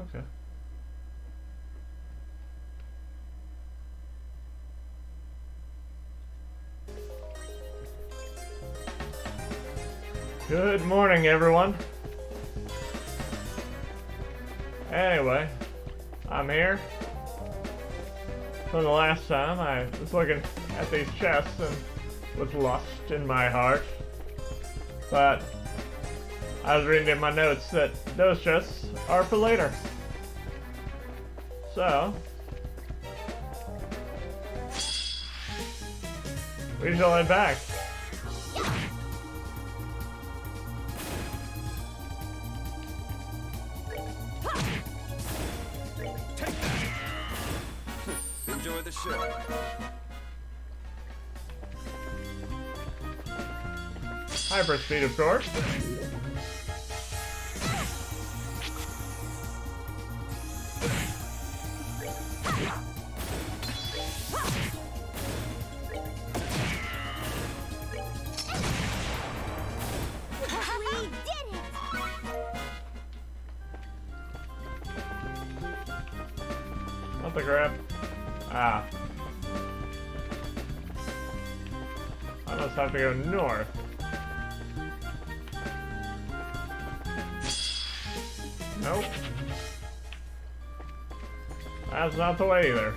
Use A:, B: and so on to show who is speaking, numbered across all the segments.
A: Okay. Good morning, everyone. Anyway, I'm here. From the last time, I was looking at these chests and with lust in my heart. But I was reading in my notes that those chests are for later. So, we shall head back.
B: Enjoy the show.
A: Hyperspeed, of course. What the crap? Ah. I must have to go north. Nope. That's not the way either.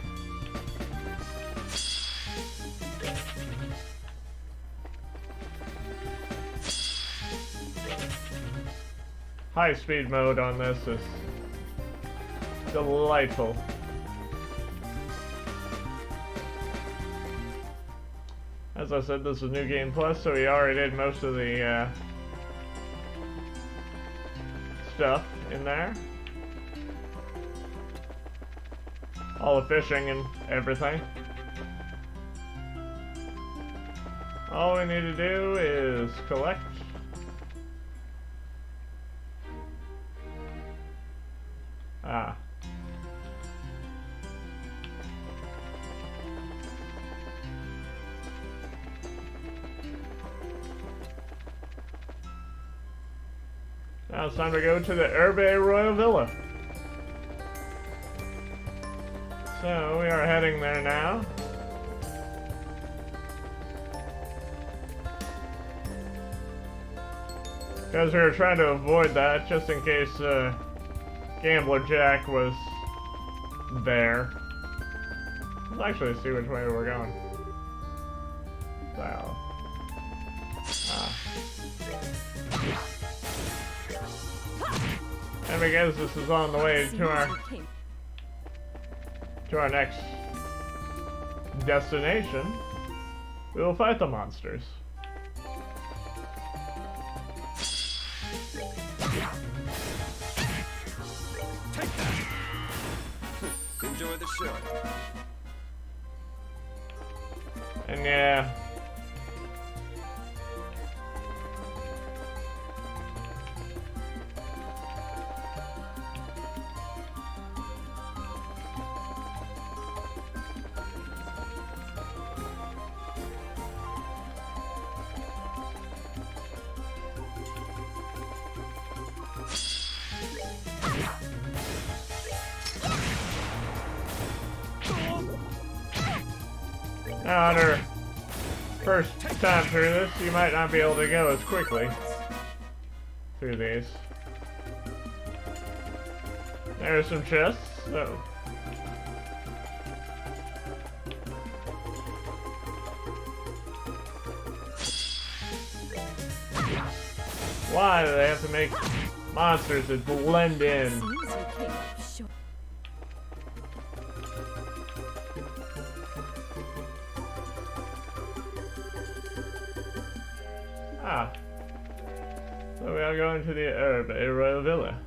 A: High speed mode on this is delightful. As I said, this is New Game Plus, so we already did most of the stuff in there. All the fishing and everything. All we need to do is collect. Ah. Now it's time to go to the Herbe Royal Villa. So we are heading there now. Because we were trying to avoid that just in case Gambler Jack was there. Let's actually see which way we're going. So. And because this is on the way to our next destination, we will fight the monsters.
B: Enjoy the show.
A: And yeah. Now, on her first time through this, you might not be able to go as quickly through these. There's some chests. Oh. Why do they have to make monsters that blend in? Ah. So we are going to the Herbe Royal Villa.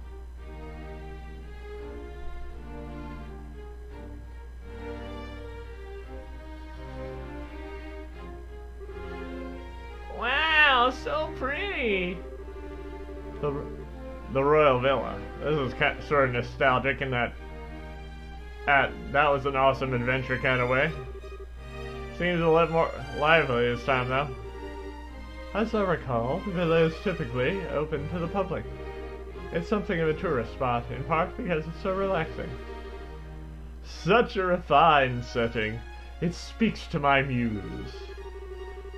A: Wow, so pretty! The Royal Villa. This is sort of nostalgic in that that was an awesome adventure kind of way. Seems a little more lively this time though. As I recall, the villa is typically open to the public. It's something of a tourist spot, in part because it's so relaxing. Such a refined setting. It speaks to my muse.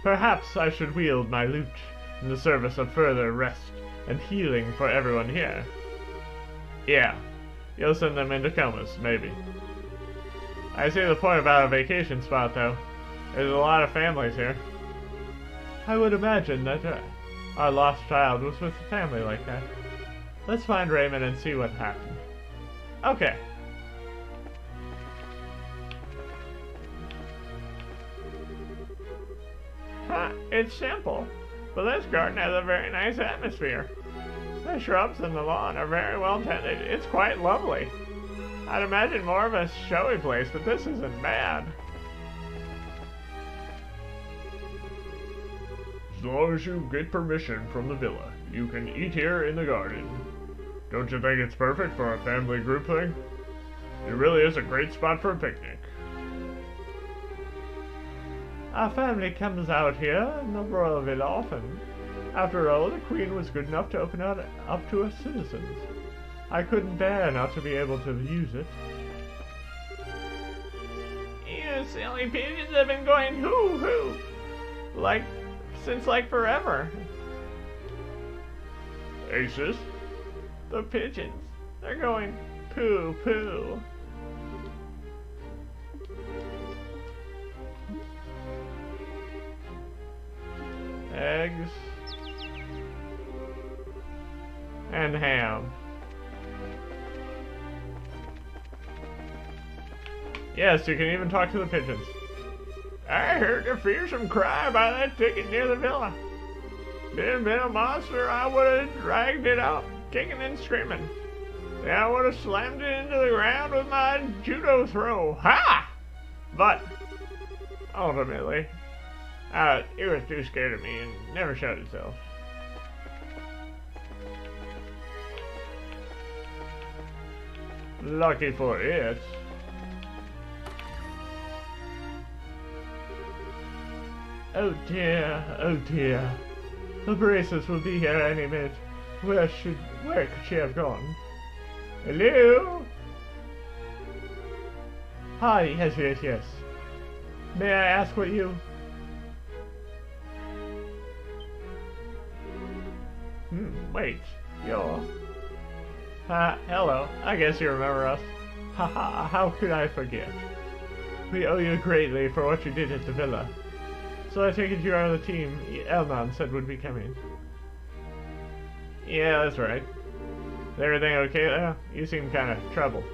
A: Perhaps I should wield my lute in the service of further rest and healing for everyone here. Yeah, you'll send them into comas, maybe. I see the point about a vacation spot, though. There's a lot of families here. I would imagine that our lost child was with a family like that. Let's find Raymond and see what happened. Okay. It's simple, but this garden has a very nice atmosphere. The shrubs and the lawn are very well tended. It's quite lovely. I'd imagine more of a showy place, but this isn't bad. As long as you get permission from the villa, you can eat here in the garden. Don't you think it's perfect for a family group thing? It really is a great spot for a picnic. Our family comes out here in the royal villa often. After all, the Queen was good enough to open it up to us citizens. I couldn't bear not to be able to use it. You silly pigeons have been going hoo-hoo, since forever. Aces? The pigeons, they're going poo-poo. Eggs and ham. Yes, you can even talk to the pigeons. I heard a fearsome cry by that thicket near the villa. If it had been a monster, I would have dragged it out, kicking and screaming. Then I would have slammed it into the ground with my judo throw. Ha! But, ultimately, it was too scared of me and never showed itself. Lucky for it. Oh dear. The braces will be here any minute. Where could she have gone? Hello? Hi, yes. May I ask what you... Wait, you're... hello. I guess you remember us. Haha, how could I forget? We owe you greatly for what you did at the villa. So I take it you are the team Elnon said would be coming. Yeah, that's right. Is everything okay there? You seem kind of troubled.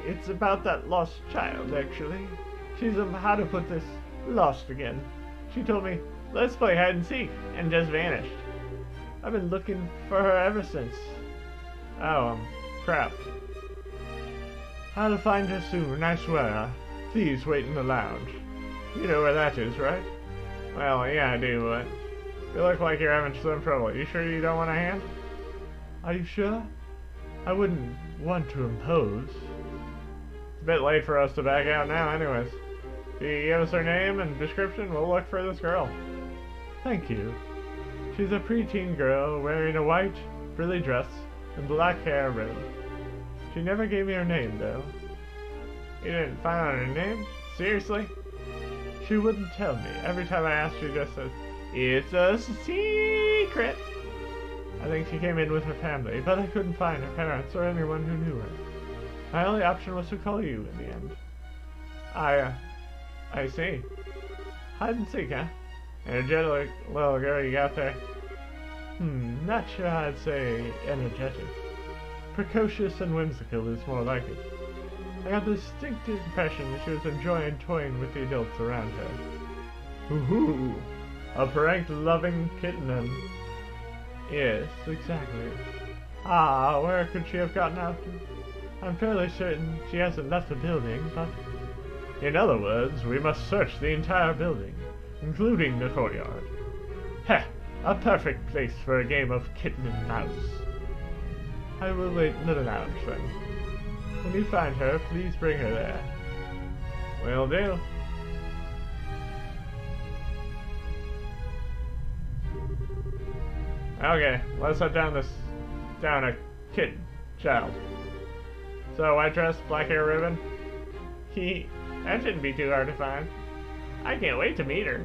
A: It's about that lost child, actually. She's, how to put this, lost again. She told me, let's play hide and seek, and just vanished. I've been looking for her ever since. Oh, crap. I'll find her soon, I swear. Please wait in the lounge. You know where that is, right? Well, yeah, I do, but you look like you're having some trouble. You sure you don't want a hand? Are you sure? I wouldn't want to impose. It's a bit late for us to back out now, anyways. If you give us her name and description, we'll look for this girl. Thank you. She's a preteen girl wearing a white, frilly dress and black hair ribbon. She never gave me her name, though. You didn't find out her name? Seriously? She wouldn't tell me. Every time I asked, she just says, it's a secret. I think she came in with her family, but I couldn't find her parents or anyone who knew her. My only option was to call you in the end. I see. Hide and seek, huh? Energetic little girl you got there. Not sure I'd say energetic. Precocious and whimsical is more like it. I got the distinct impression that she was enjoying toying with the adults around her. Ooh, a prank-loving kitten. Yes, exactly. Where could she have gotten out to? I'm fairly certain she hasn't left the building, but... In other words, we must search the entire building, including the courtyard. Heh, a perfect place for a game of kitten and mouse. I will wait in the lounge then. When you find her, please bring her there. Will do. Okay, let's head down a kid child. So, white dress, black hair ribbon. That shouldn't be too hard to find. I can't wait to meet her.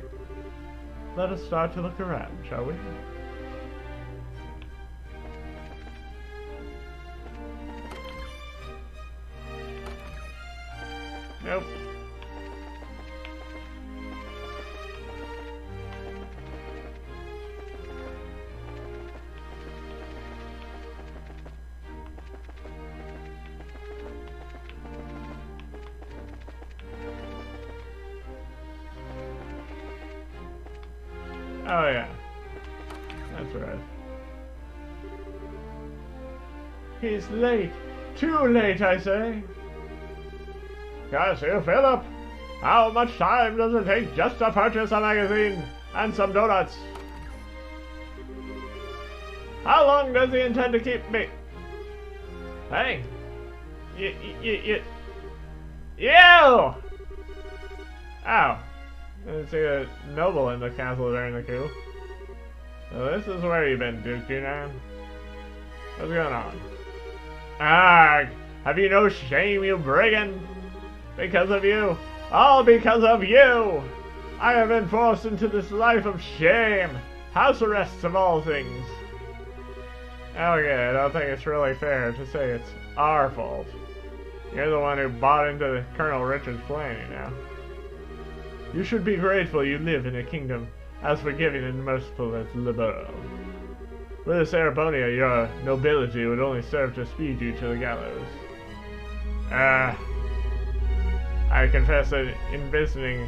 A: Let us start to look around, shall we? Nope. Oh yeah, that's right. He's late. Too late, I say. Yes, you, Philip. How much time does it take just to purchase a magazine and some donuts? How long does he intend to keep me? Hey, you! Ow. Didn't see a noble in the castle during the coup. So this is where you've been, Duke Dunan. What's going on? Arg! Have you no shame, you brigand? Because of you. All because of you! I have been forced into this life of shame. House arrests of all things. Okay, I don't think it's really fair to say it's our fault. You're the one who bought into Colonel Richard's plan, you know. You should be grateful you live in a kingdom as forgiving and merciful as Liberal. With this Arabonia, your nobility would only serve to speed you to the gallows. I confess that in visiting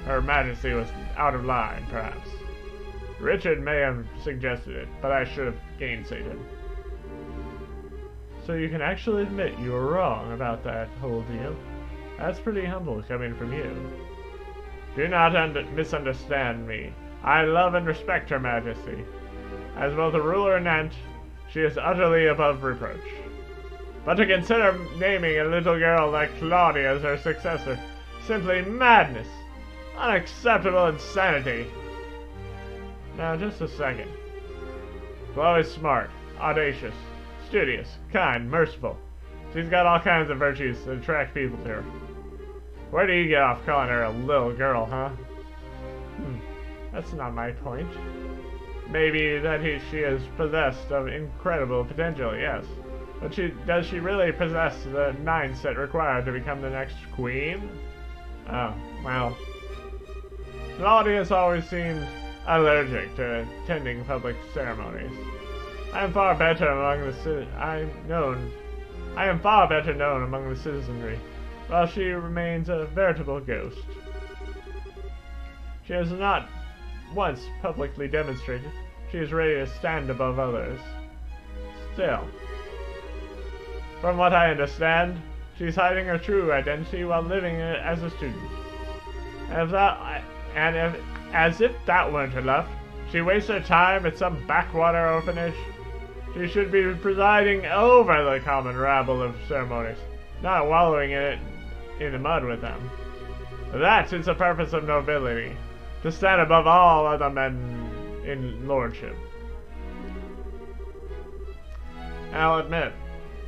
A: Her Majesty was out of line, perhaps. Richard may have suggested it, but I should have gainsaid him. So you can actually admit you were wrong about that whole deal? That's pretty humble coming from you. Do not misunderstand me. I love and respect Her Majesty. As both a ruler and aunt, she is utterly above reproach. But to consider naming a little girl like Claudia as her successor, simply madness. Unacceptable insanity. Now, just a second. Chloe's smart, audacious, studious, kind, merciful. She's got all kinds of virtues that attract people to her. Where do you get off calling her a little girl, huh? That's not my point. Maybe that she is possessed of incredible potential, yes. But does she really possess the mindset required to become the next queen? Oh, well. Claudius always seemed allergic to attending public ceremonies. I am far better known among the citizenry, while she remains a veritable ghost. She has not once publicly demonstrated she is ready to stand above others. Still, from what I understand, she's hiding her true identity while living as a student. As if that weren't enough, she wastes her time at some backwater orphanage. She should be presiding over the common rabble of ceremonies, not wallowing in the mud with them. That is the purpose of nobility, to stand above all other men in lordship. I'll admit,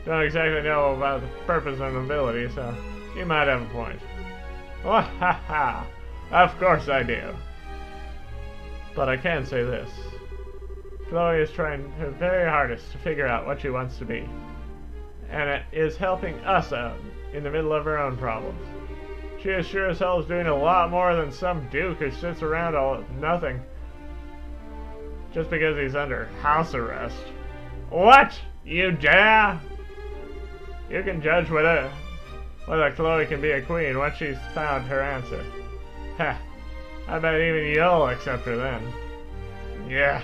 A: don't exactly know about the purpose of nobility, so you might have a point. Wahaha! Of course I do. But I can say this. Chloe is trying her very hardest to figure out what she wants to be. And it is helping us out in the middle of her own problems. She is sure as hell is doing a lot more than some duke who sits around all nothing just because he's under house arrest. What? You dare? You can judge whether Chloe can be a queen once she's found her answer. Heh. I bet even you'll accept her then. Yeah.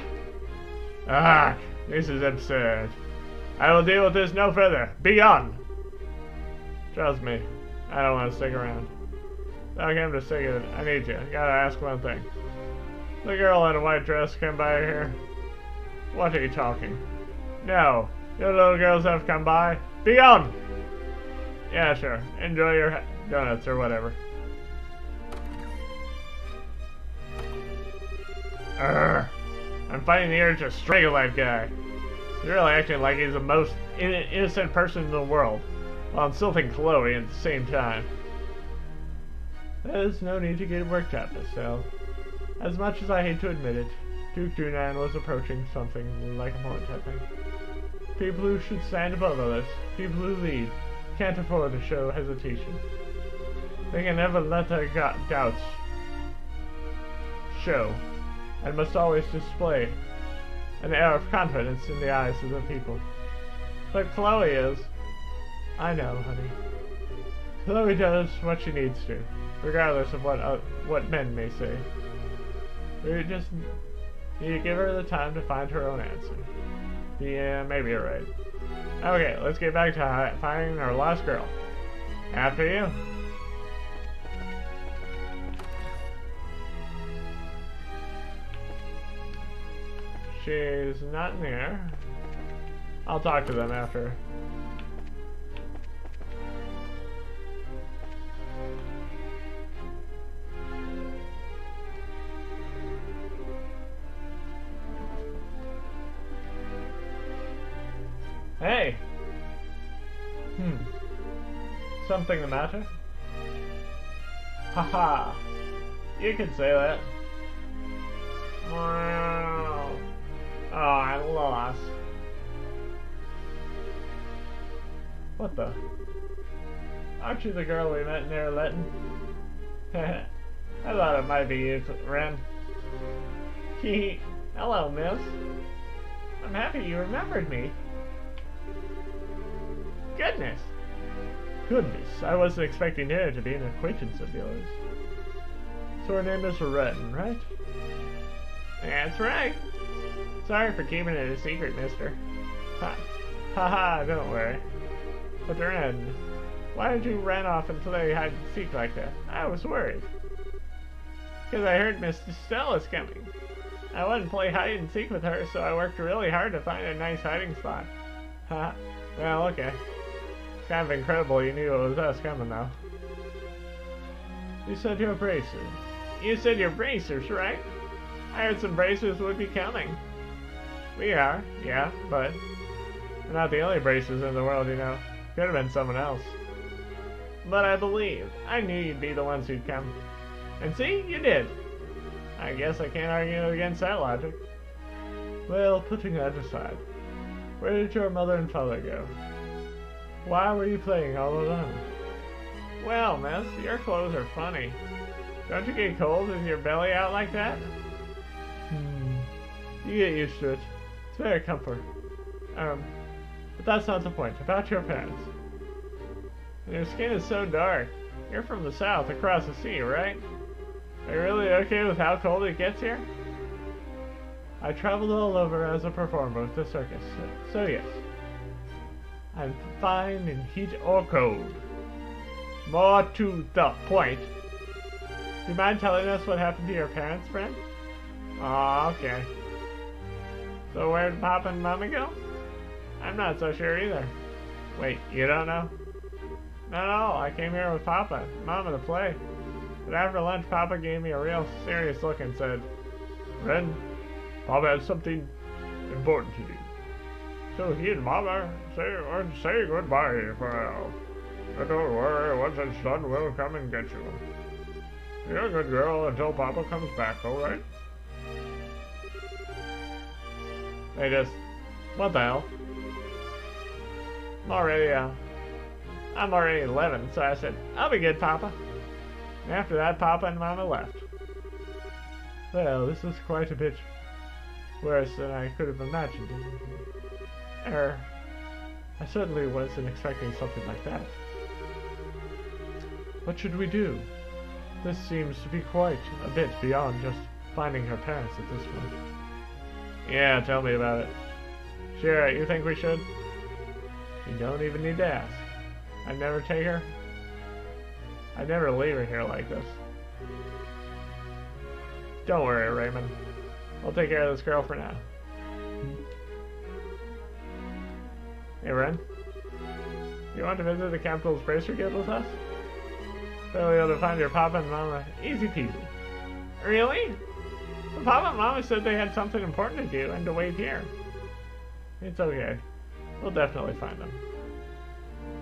A: Ah, this is absurd. I will deal with this no further. Be gone! Trust me, I don't want to stick around. I came to stick it. I need you. Gotta ask one thing. The girl in a white dress come by here. What are you talking? No. Your little girls have come by. Be gone! Yeah, sure. Enjoy your donuts or whatever. I'm fighting the urge to strangle that guy. He's really acting like he's the most innocent person in the world, while insulting Chloe at the same time. There's no need to get worked up, Estelle. As much as I hate to admit it, Duke Dunan was approaching something like a point, I think. People who should stand above others, people who lead, can't afford to show hesitation. They can never let their doubts show, and must always display an air of confidence in the eyes of the people. But Chloe is... I know, honey. Chloe does what she needs to, regardless of what men may say. We just need to give her the time to find her own answer. Yeah, maybe you're right. Okay, let's get back to finding our lost girl. After you. She's not near. I'll talk to them after. Hey! Something the matter? Haha! You can say that. Wow. Oh, I lost. What the? Aren't you the girl we met near Letton? I thought it might be you, Ren. Hee. Hello, miss. I'm happy you remembered me. Goodness! Goodness, I wasn't expecting her to be an acquaintance of yours. So her name is Ren, right? That's right. Sorry for keeping it a secret, mister. Ha, don't worry. But Ren, why did you run off and play hide and seek like that? I was worried. Because I heard Miss Stella's coming. I wouldn't play hide and seek with her, so I worked really hard to find a nice hiding spot. Ha, well, okay. It's kind of incredible you knew it was us coming, though. You said you're bracers. You said you're bracers, right? I heard some bracers would be coming. We are, yeah, but we're not the only bracers in the world, you know. Could have been someone else. But I believed. I knew you'd be the ones who'd come. And see, you did. I guess I can't argue against that logic. Well, putting that aside, where did your mother and father go? Why were you playing all alone? Well, miss, your clothes are funny. Don't you get cold with your belly out like that? You get used to it. It's very comfort. But that's not the point. About your parents. Your skin is so dark. You're from the south, across the sea, right? Are you really okay with how cold it gets here? I traveled all over as a performer with the circus, so yes. I'm fine in heat or cold. More to the point. Do you mind telling us what happened to your parents, friend? Oh, okay. So where'd Papa and Mama go? I'm not so sure either. Wait, you don't know? No, I came here with Papa and Mama to play. But after lunch, Papa gave me a real serious look and said, Ren, Papa has something important to do. So he and Mama say goodbye for now. But don't worry, once it's done, we'll come and get you. You're a good girl until Papa comes back, alright? They just... What the hell? I'm already 11, so I said, I'll be good, Papa. And after that, Papa and Mama left. Well, this is quite a bit worse than I could have imagined. I certainly wasn't expecting something like that. What should we do? This seems to be quite a bit beyond just finding her parents at this point. Yeah, tell me about it. Sure, you think we should? You don't even need to ask. I'd never take her. I'd never leave her here like this. Don't worry, Raymond. I'll take care of this girl for now. Hey, Ren. You want to visit the Capital's Bracer Guild with us? They'll be able to find your Papa and Mama easy peasy. Really? Papa and Mama said they had something important to do and to wait here. It's okay. We'll definitely find them.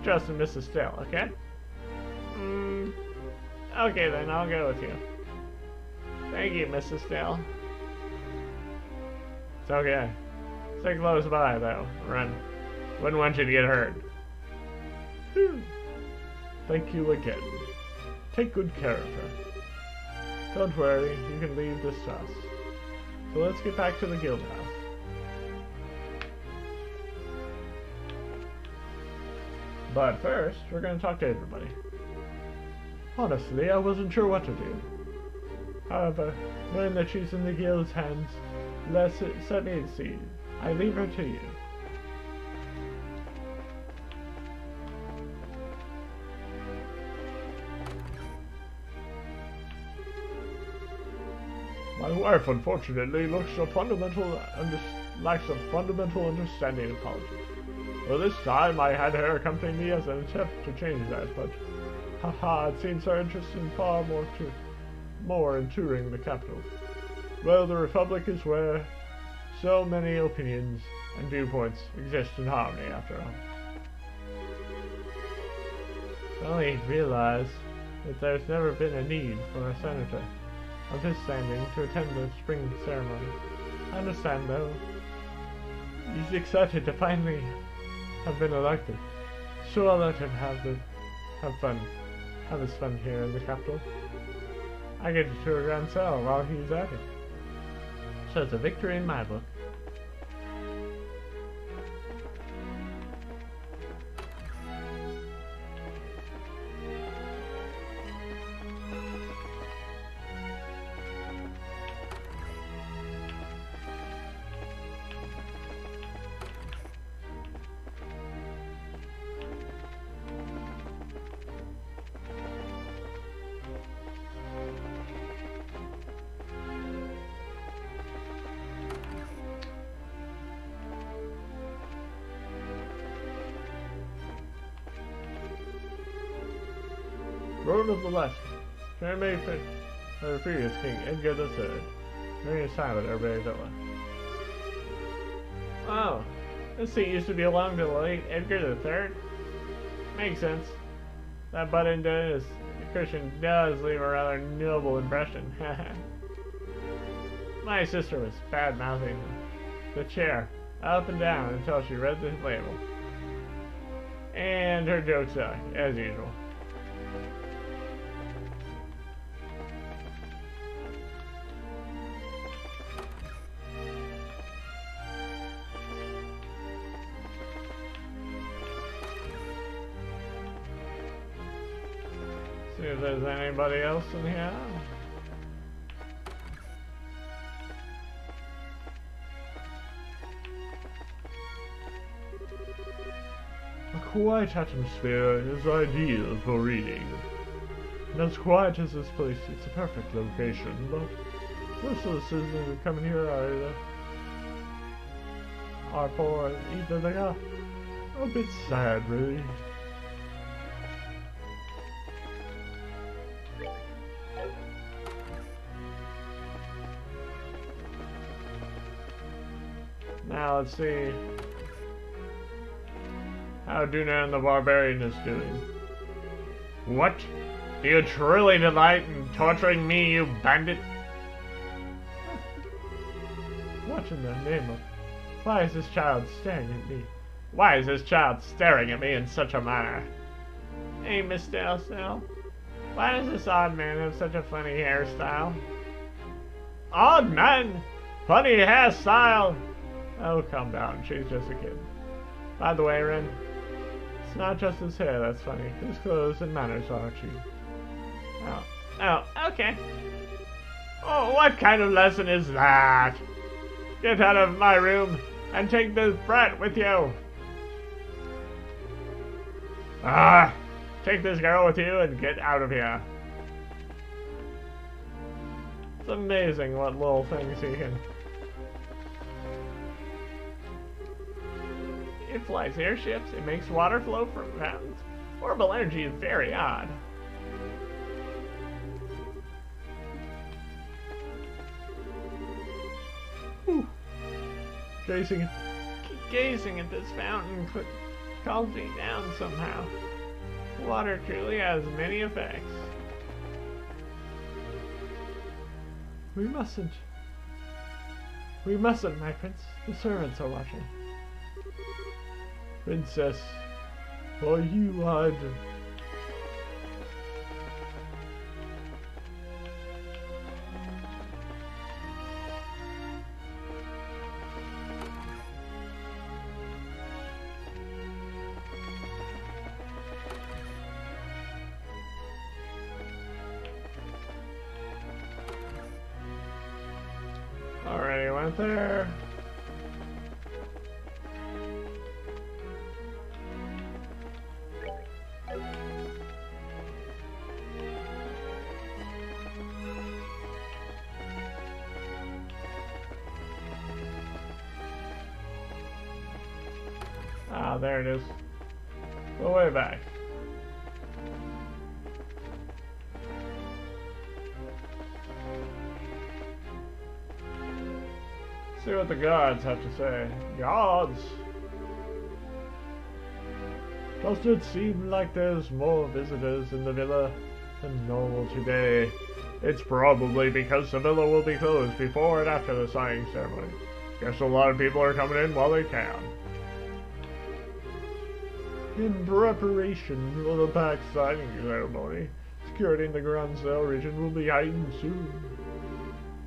A: Trust in Mrs. Stale, okay? Okay then, I'll go with you. Thank you, Mrs. Stale. It's okay. Stay close by, though. Run. Wouldn't want you to get hurt. Whew. Thank you again. Take good care of her. Don't worry, you can leave this to us. So let's get back to the guild house. But first, we're going to talk to everybody. Honestly, I wasn't sure what to do. However, knowing that she's in the guild's hands, let me see. I leave her to you. My wife, unfortunately, lacks a fundamental understanding of politics. Well, this time I had her accompany me as an attempt to change that, but haha, it seems her interest in far more in touring the capital. Well, the Republic is where so many opinions and viewpoints exist in harmony, after all. I only realize that there's never been a need for a senator of his standing to attend the spring ceremony. I understand, though. He's excited to finally have been elected, so I'll let him have his fun here in the capital. I get to tour Grand Cell while he's at it. So it's a victory in my book. Road of the Left. Made by the previous king, Edgar III. During his time at Herbe Villa. Oh, this seat used to belong to the late Edgar III? Makes sense. That button Christian does leave a rather noble impression. My sister was bad-mouthing the chair up and down until she read the label. And her jokes suck, as usual. See if there's anybody else in here. A quiet atmosphere is ideal for reading. And as quiet as this place, it's a perfect location, but most of the citizens who come in here are poor, either they are a bit sad, really. Now let's see how Dunan the Barbarian is doing. What? Do you truly delight in torturing me, you bandit? What in the name of... Why is this child staring at me? Why is this child staring at me in such a manner? Hey, Miss Dalesdale. Why does this odd man have such a funny hairstyle? Odd man? Funny hairstyle? Oh, calm down. She's just a kid. By the way, Ren, it's not just his hair that's funny. His clothes and manners are too. Oh, okay. Oh, what kind of lesson is that? Get out of my room and take this brat with you. Take this girl with you and get out of here. It's amazing what little things he can... It flies airships, it makes water flow from fountains. Orbital energy is very odd. Gazing at this fountain calms me down somehow. Water truly has many effects. We mustn't, my prince. The servants are watching. Princess, are you already went there. Ah, there it is. Go way back. See what the guards have to say. Guards! Does it seem like there's more visitors in the villa than normal today? It's probably because the villa will be closed before and after the signing ceremony. Guess a lot of people are coming in while they can. In preparation for the pack signing ceremony, security in the Grand Cell region will be heightened soon.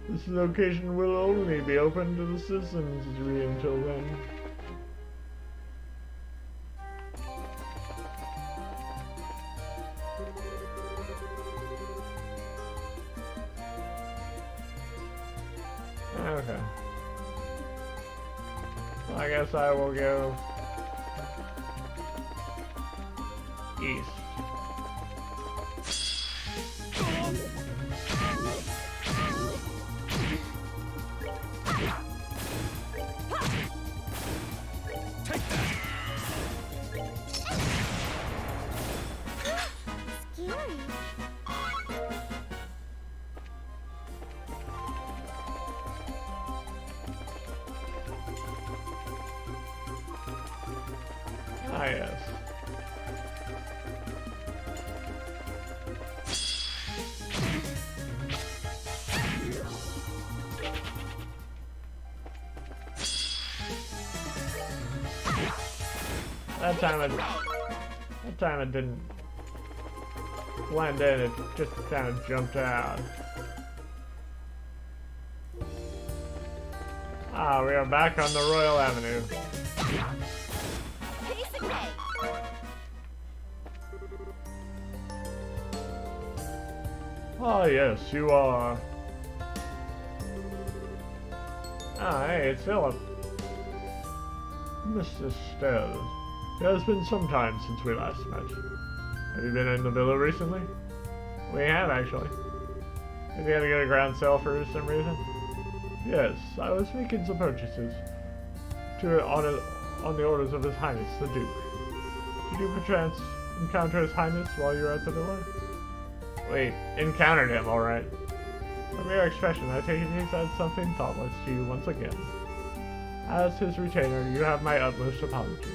A: This location will only be open to the citizens until then. Okay. Well, I guess I will go east. Ah, yes. That time it didn't blend in, it just kind of jumped out. Ah, we are back on the Royal Avenue. Ah, yes, you are. Ah, hey, it's Philip. Mr. Stells. It has been some time since we last met. Have you been in the villa recently? We have, actually. Did you have to go to Grand Cell for some reason? Yes, I was making some purchases on the orders of His Highness, the Duke. Did you perchance encounter His Highness while you were at the villa? Wait, encountered him, alright. From your expression, I take it he said something thoughtless to you once again. As his retainer, you have my utmost apologies.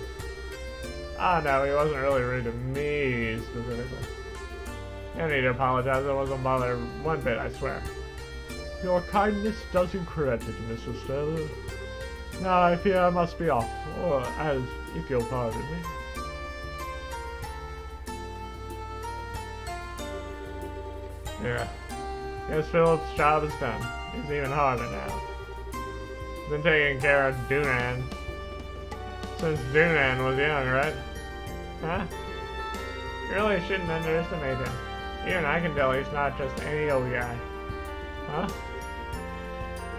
A: Ah, no, he wasn't really rude to me, specifically. You don't need to apologize, I wasn't bothered one bit, I swear. Your kindness does you credit, Mr. Stells. Now I fear I must be off, or as, if you'll pardon me. Yeah. Guess Philip's job is done. He's even harder now. He's been taking care of Doonan since Doonan was young, right? Huh? You really shouldn't underestimate him. Even I can tell he's not just any old guy. Huh?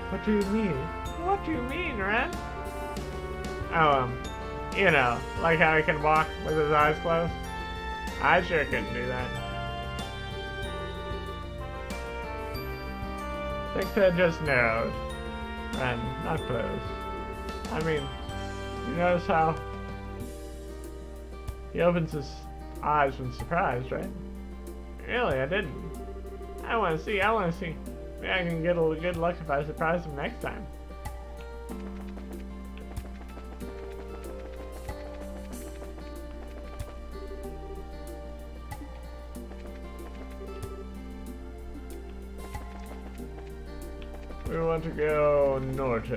A: What do you mean? What do you mean, Ren? Oh, you know, like how he can walk with his eyes closed? I sure couldn't do that. Thick's head just narrowed. Ren, not closed. I mean, you notice how he opens his eyes when surprised, right? Really, I didn't. I want to see. Maybe I can get a little good luck if I surprise him next time. We want to go norte.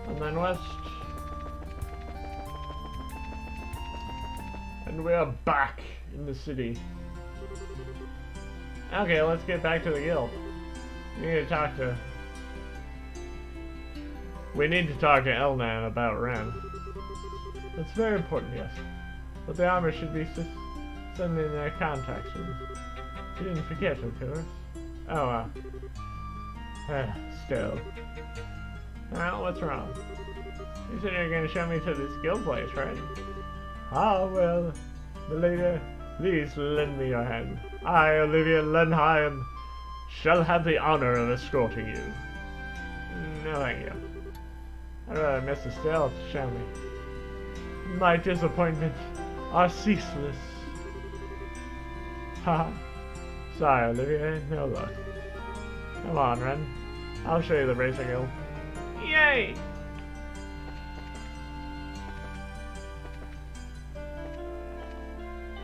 A: And then west. And we are back in the city. Okay, let's get back to the guild. We need to talk to Elnan about Ren. That's very important, yes. But the armor should be sending their contacts. You didn't forget, of course. Oh, still. Well, what's wrong? You said you were going to show me to this guild place, right? Ah, well, Milady, please lend me your hand. I, Olivia Lenheim, shall have the honor of escorting you. No, thank you. I'd rather Mr. Stealth show me. My disappointments are ceaseless. Haha. Sorry, Olivia, no luck. Come on, Ren. I'll show you the Racer Guild. Yay!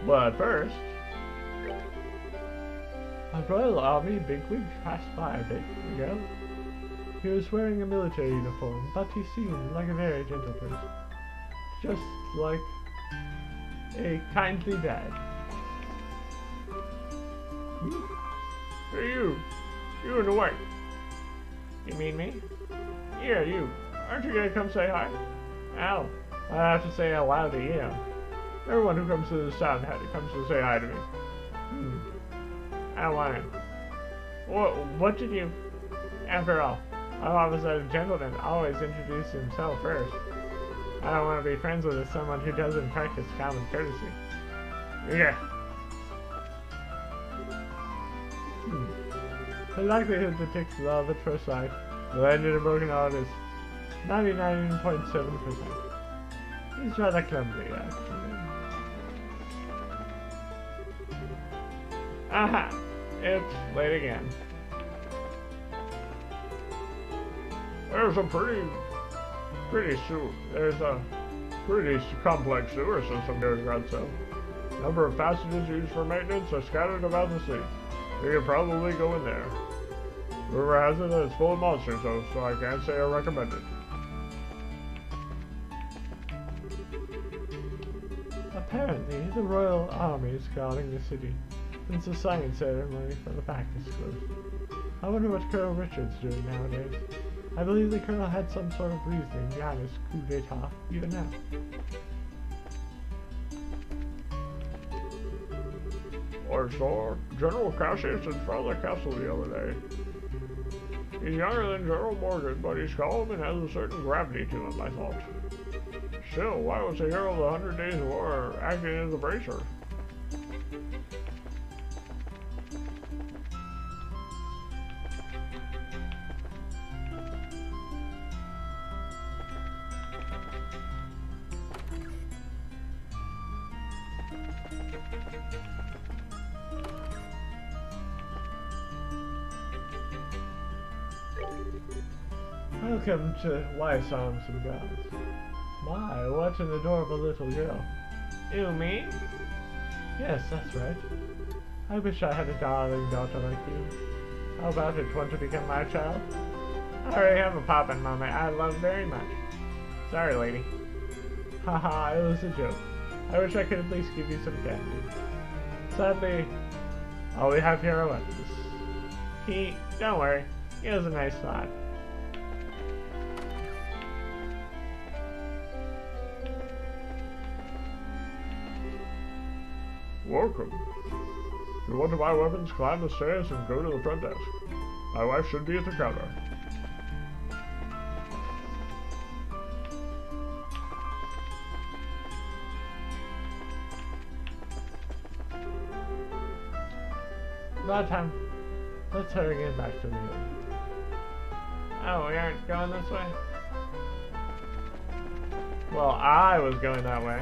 A: But first, a royal army bigwig passed by a bit ago. He was wearing a military uniform, but he seemed like a very gentle person. Just like a kindly dad. Hey you! You in the white. You mean me? Yeah, you. Aren't you gonna come say hi? Ow. I have to say out loud to you. Everyone who comes to the town comes to say hi to me. I don't want it. What did you... After all, I've always had a gentleman always introduce himself first. I don't want to be friends with someone who doesn't practice common courtesy. Yeah. The likelihood the Tick's love at first sight landed a broken heart is 99.7%. He's rather clumsy, actually. Aha! It's late again. There's a pretty complex sewer system here in Grunso. Number of passages used for maintenance are scattered about the city. You could probably go in there. Rumor has it that it's full of monsters though, so I can't say I recommend it. Apparently, the Royal Army is guarding the city since the science ceremony for the pact is closed. I wonder what Colonel Richard's doing nowadays. I believe the Colonel had some sort of reasoning behind his coup d'etat, even now. I saw General Cassius in front of the castle the other day. He's younger than General Morgan, but he's calm and has a certain gravity to him, I thought. Still, why was the hero of the 100 Days of War acting as a bracer? Welcome to Why Songs and Gods. My, what an adorable little girl. You, me? Yes, that's right. I wish I had a darling daughter like you. How about it, want to become my child? I already have a poppin' mommy I love very much. Sorry, lady. Haha, it was a joke. I wish I could at least give you some candy. Sadly, all we have here are weapons. Don't worry, he has a nice thought. Welcome. If you want to buy weapons, climb the stairs and go to the front desk. My wife should be at the counter. About time. Let's hurry again back to the inn. Oh, we aren't going this way? Well, I was going that way.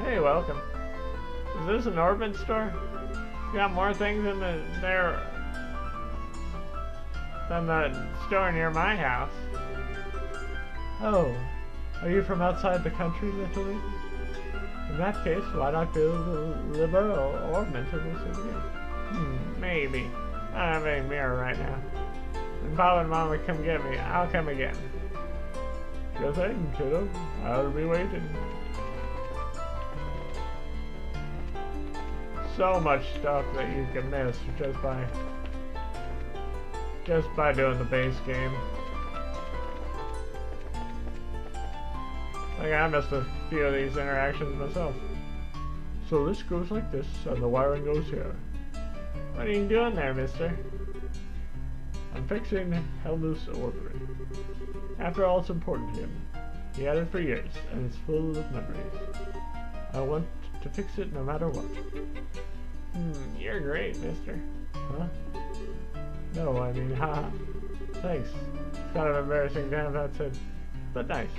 A: Hey, welcome. Is this an Orbit store? You got more things in there. than the store near my house. Oh, are you from outside the country, little lady? In that case, why not build a liberal ornament of the city? Maybe. I don't have any mirror right now. When Papa and Mama come get me, I'll come again. Sure thing, kiddo. I'll be waiting. So much stuff that you can miss just by doing the base game. Like, I missed a few of these interactions myself. So this goes like this, and the wiring goes here. What are you doing there, mister? I'm fixing Helmut's orbiting. After all, it's important to him. He had it for years, and it's full of memories. I want to fix it no matter what. You're great, mister. Huh? No, I mean, haha. Thanks. It's kind of embarrassing to have that said, but nice.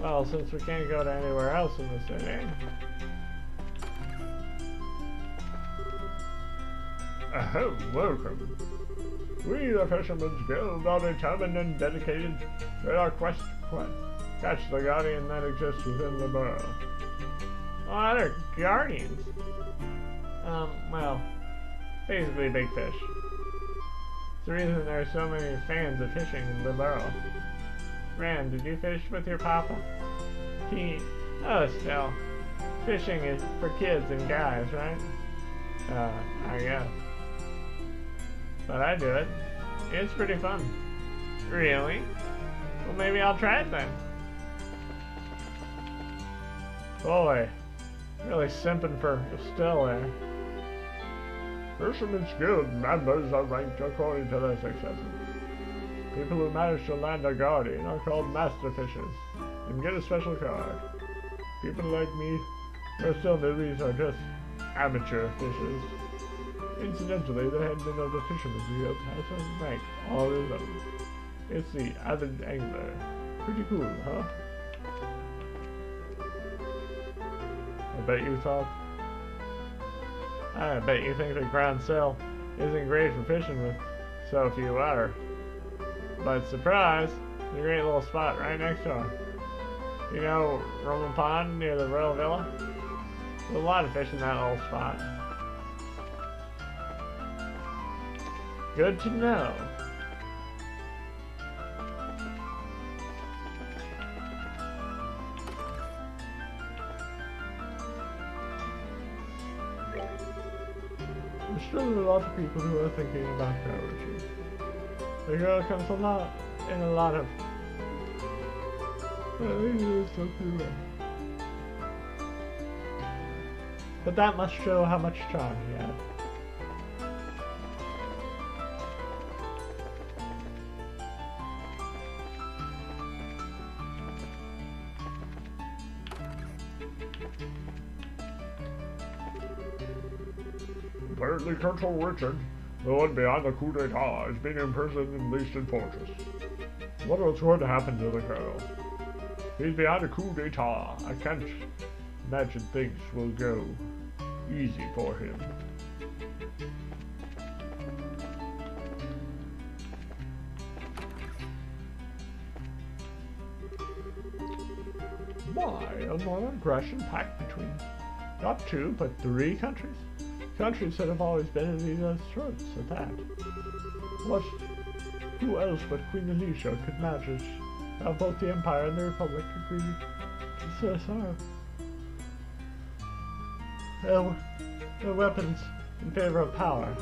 A: Well, since we can't go to anywhere else in the city. Welcome. We, the Fishermen's Guild, are determined and dedicated to our quest to catch the guardian that exists within the burrow. Oh, they're guardians. Well, basically big fish. It's the reason there are so many fans of fishing in the burrow. Ran, did you fish with your papa? Oh, still. Fishing is for kids and guys, right? I guess. But I do it. It's pretty fun. Really? Well, maybe I'll try it then. Boy, really simping for Estelle there. Fishermen's Guild members are ranked according to their successes. People who manage to land a guardian are called master fishers and get a special card. People like me, who are still newbies, are just amateur fishers. Incidentally, the headman of the Fisherman's Guild has a rank all his own. It's the Avid Angler. Pretty cool, huh? I bet you think the Crown Cell isn't great for fishing with so few water. But surprise, there's a great little spot right next door. You know Roman Pond near the Royal Villa? There's a lot of fish in that little spot. Good to know. There's still a lot of people who are thinking about marriage. The girl comes in a lot of. But that must show how much charm he had.
C: Apparently Colonel Richard, the one behind the coup d'etat, has been imprisoned in Leaston Fortress. What was going to happen to the colonel? He's behind a coup d'etat. I can't imagine things will go easy for him.
A: Why, another aggression pact between not 2 but 3 countries? Countries that have always been at each other's throats at that. Who else but Queen Alicia could manage to have both the Empire and the Republic agree to cessar their weapons in favor of power?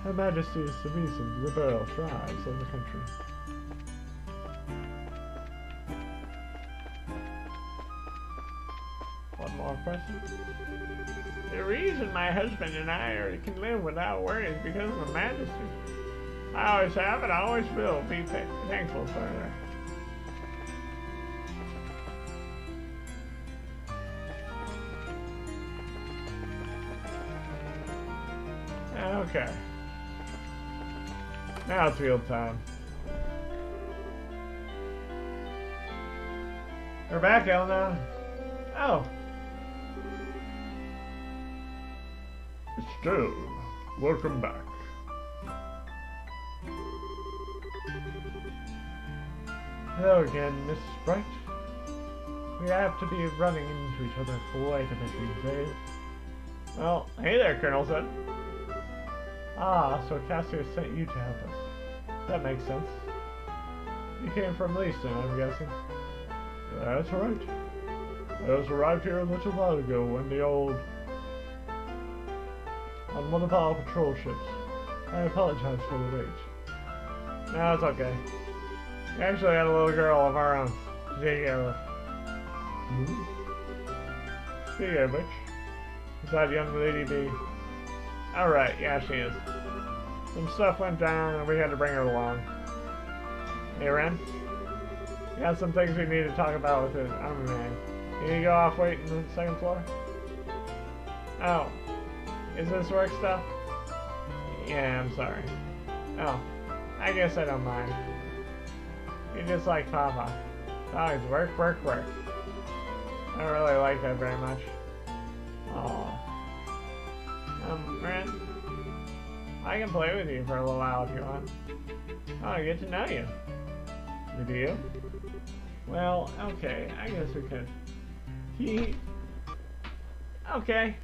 A: Her Majesty is the reason liberal thrives in the country. One more question? The reason my husband and I can live without worry is because of Her Majesty. I always have and I always will be thankful for her. Okay. Now it's field time. We're back, Elna. Oh.
C: Still, welcome back.
A: Hello again, Miss Bright. We have to be running into each other quite a bit these days. Well, hey there, Colonel Zed. Ah, so Cassius sent you to help us. That makes sense. You came from Leaston, I'm guessing.
C: That's right. I just arrived here a little while ago when the old...
A: on one of our patrol ships. I apologize for the wait. No, it's okay. We actually had a little girl of our own to take care of.
C: Speaking of which,
A: Is that young lady be? Alright, yeah, she is. Some stuff went down and we had to bring her along. Hey, Ren? We got some things we need to talk about with it. I'm a man. You need to go off wait in the second floor? Oh. Is this work stuff? Yeah, I'm sorry. Oh. I guess I don't mind. You're just like Papa. Always work, work, work. I don't really like that very much. Oh. Ren? I can play with you for a little while if you want. Oh, I get to know you. Do you? Well, okay, I guess we could. Okay.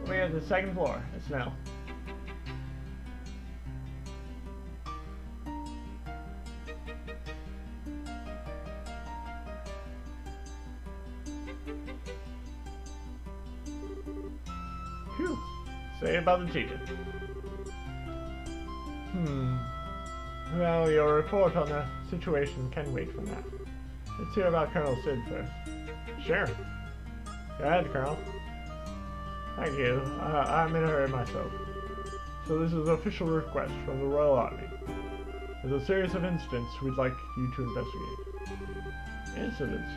A: We have the second floor. It's now. Phew. Say about the cheating. Well, your report on the situation can wait for that. Let's hear about Colonel Sid first. Sure. Go ahead, Colonel. Thank you. I'm in a hurry myself. So this is an official request from the Royal Army. There's a series of incidents we'd like you to investigate. Incidents?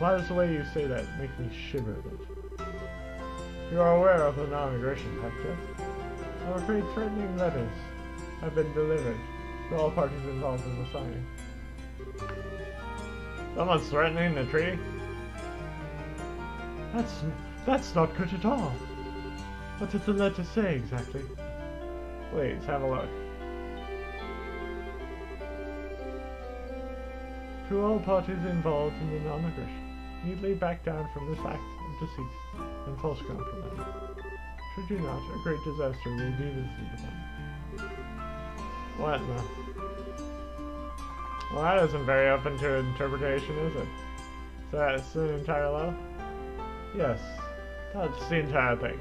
A: Why does the way you say that make me shiver a bit? You are aware of the non-aggression pact, yes? I'm afraid threatening letters have been delivered to all parties involved in the signing. Someone's threatening the treaty? That's not good at all. What did the letter say exactly? Please, have a look. To all parties involved in the non-aggression, neatly back down from this act of deceit and false compromise. Should you not, a great disaster will be visited upon you. What the? Well, that isn't very open to interpretation, is it? So that's the entire letter? Yes, that's the entire thing.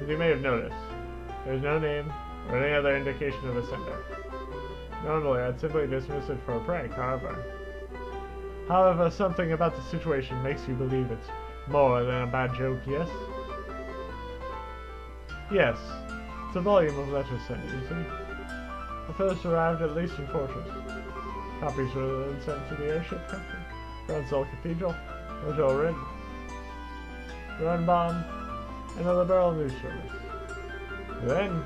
A: As you may have noticed, there's no name or any other indication of a sender. Normally, I'd simply dismiss it for a prank, However, something about the situation makes you believe it's more than a bad joke, yes? Yes, it's a volume of letters sent, you see. The first arrived at Leaston Fortress. Copies were then sent to the airship company, Grunzel Cathedral, Hotel Red, Grunbaum, and the Liberal News Service. Then,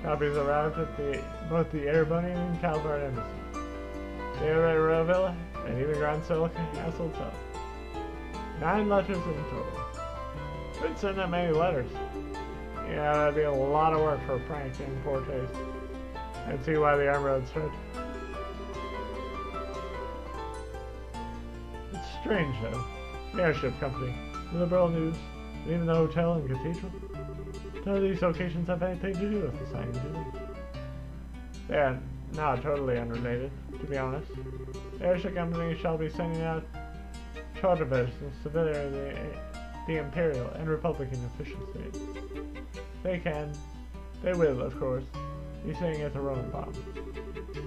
A: copies arrived at both the Air Bunny and Calvert Embassy, the Air Villa, and even Grunzel Castle itself. 9 letters in total. Who'd send that many letters? Yeah, that'd be a lot of work for a prank in poor taste. I'd see why the Emeralds hurt. It's strange, though. The airship company, the Liberal News, and even the hotel and cathedral. None of these locations have anything to do with the signing, do they? They're not totally unrelated, to be honest. The airship company shall be sending out charter vessels to the Imperial and Republican official state. They will, of course, be staying at the Roman Bomb.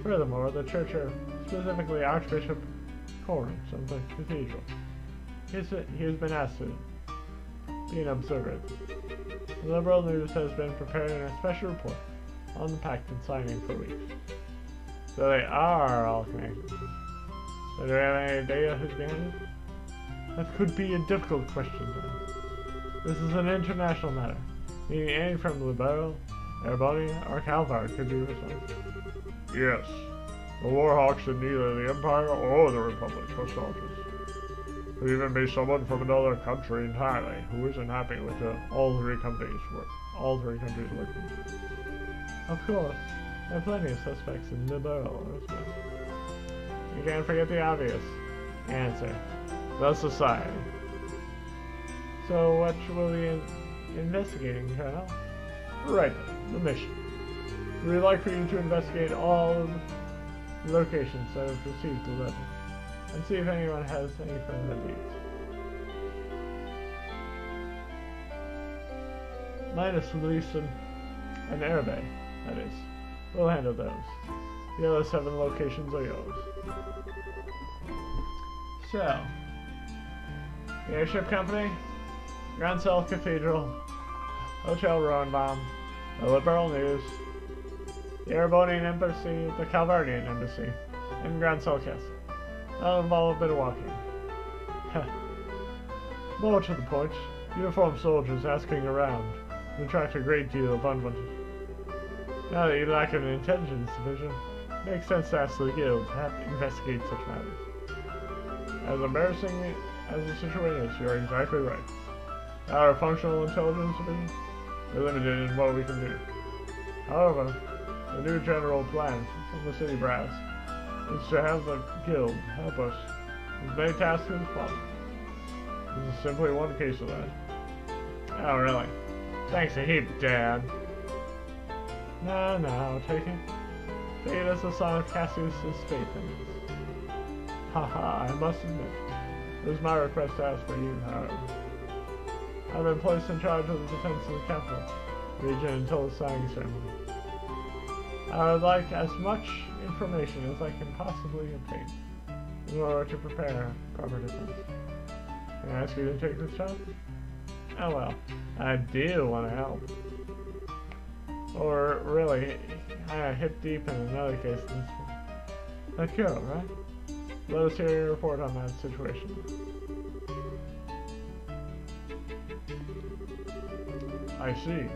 A: Furthermore, the church, or specifically Archbishop Corrins of the cathedral, he has been asked to be an observer. The Liberal News has been preparing a special report on the pact and signing for weeks. So they are all connected. So do we have any idea who's behind it? That could be a difficult question to answer. This is an international matter, meaning any from Liberal, Erebonia, or Calvard could be resolved.
C: Yes. The Warhawks in neither the Empire or the Republic for starters. Could even be someone from another country entirely who isn't happy with all three countries working.
A: Of course, there are plenty of suspects in Liberal as well. You can't forget the obvious answer, the Society. So what will we investigating, Colonel?
C: Right then, the mission. We'd like for you to investigate all of
A: The locations that have received the letter, and see if anyone has any further leads. Minus Leeson and Airbay, that is. We'll handle those. The other 7 locations are yours. So, the Airship Company, Grand Self Cathedral, Hotel Roenbaum, the Liberal News, the Erebonian Embassy, the Calvardian Embassy, and Grand Sol Castle. That'll involve a bit of walking. More to the point, uniformed soldiers asking around will attract a great deal of unwanted. Now that you lack an intelligence division, it makes sense to ask the Guild to investigate such matters. As embarrassing as the situation is, you're exactly right. Our functional intelligence division, we're limited in what we can do. However, the new general plan from the city brass is to have the Guild help us with as many tasks as possible. This is simply one case of that. Oh, really? Thanks a heap, Dad. No, take it. Take it as a sign of Cassius's faith in us. Haha, I must admit, it was my request to ask for you, however. I've been placed in charge of the defense of the capital region until the signing ceremony. I would like as much information as I can possibly obtain in order to prepare proper defense. Can I ask you to take this job? Oh well, I do want to help. Or really, hip deep in another case than this one. Let's go, right? Let us hear your report on that situation.
C: I see.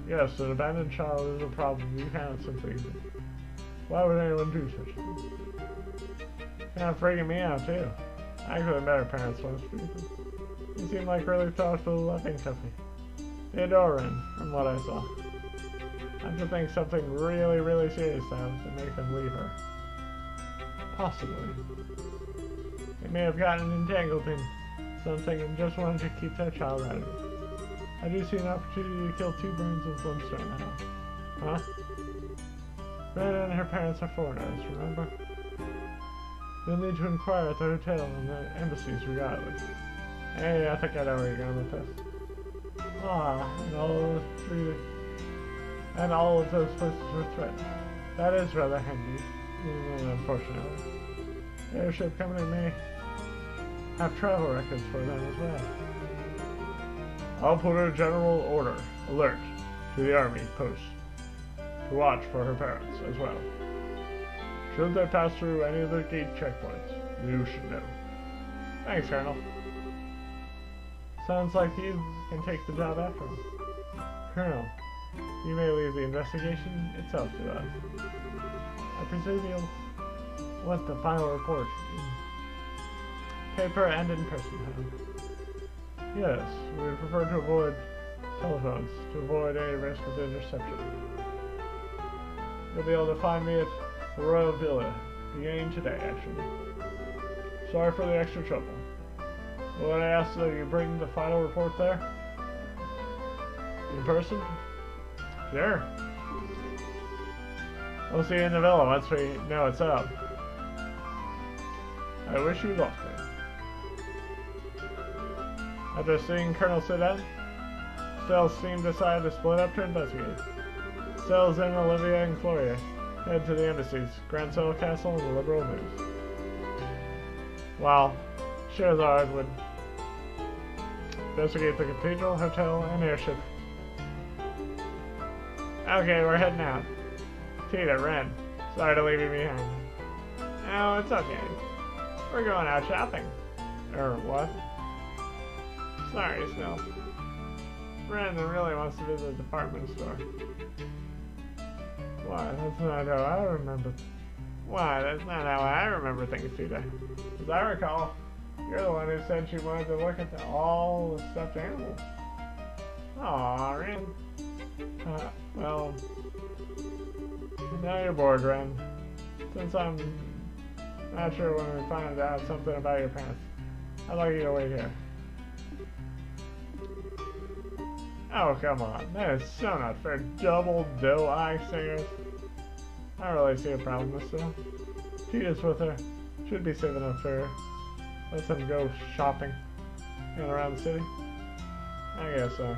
C: Yes, an abandoned child is a problem you cannot simply ignore. Why would anyone do such a thing?
A: Kind of freaking me out too. Actually, better parents, most people. You seem like really thoughtful, loving company. They adore Ren, from what I saw. I have to think something really, really serious now to make them leave her. Possibly. They may have gotten entangled in something and just wanted to keep their child out of it. I do see an opportunity to kill 2 birds with one stone now. Huh? Ren and her parents are foreigners, remember? You'll need to inquire at the hotel and the embassies regardless. Hey, I think I know where you're going with this. And all of those places were threatened. That is rather handy, unfortunately. The airship company may have travel records for them as well.
C: I'll put a general order, alert, to the army post to watch for her parents as well. Should they pass through any of the gate checkpoints, you should know.
A: Thanks, Colonel. Sounds like you can take the job after all. Colonel, you may leave the investigation itself to us. I presume you'll want the final report in paper and in person, huh?
C: Yes, we would prefer to avoid telephones, to avoid any risk of interception.
A: You'll be able to find me at the Royal Villa, beginning today, actually.
C: Sorry for the extra trouble. Will I ask that you bring the final report there?
A: In person?
C: Sure.
A: We'll see you in the villa once we know what's up.
C: I wish you luck then.
A: After seeing Colonel sit down, Stell's team decided to split up to investigate. Stell's and Olivia and Gloria head to the embassies, Grand Sol Castle, and the Liberal News. While Scheherazade would investigate the cathedral, hotel, and airship. Okay, we're heading out. Tita, Ren, sorry to leave you behind. Oh, it's okay. We're going out shopping. What? Sorry, Snell. Brandon really wants to visit the department store. Why, that's not how I remember. Why, that's not how I remember things, Peter. As I recall, you're the one who said she wanted to look at all the stuffed animals. Aw, Ren. Well, now you're bored, Ren. Since I'm not sure when we find out something about your parents, I'd like you to wait here. Oh, come on. That is so not fair. Double doe-eye singers. I don't really see a problem with this, though. Peter's with her. Should be safe enough for her. Let them go shopping and around the city. I guess so.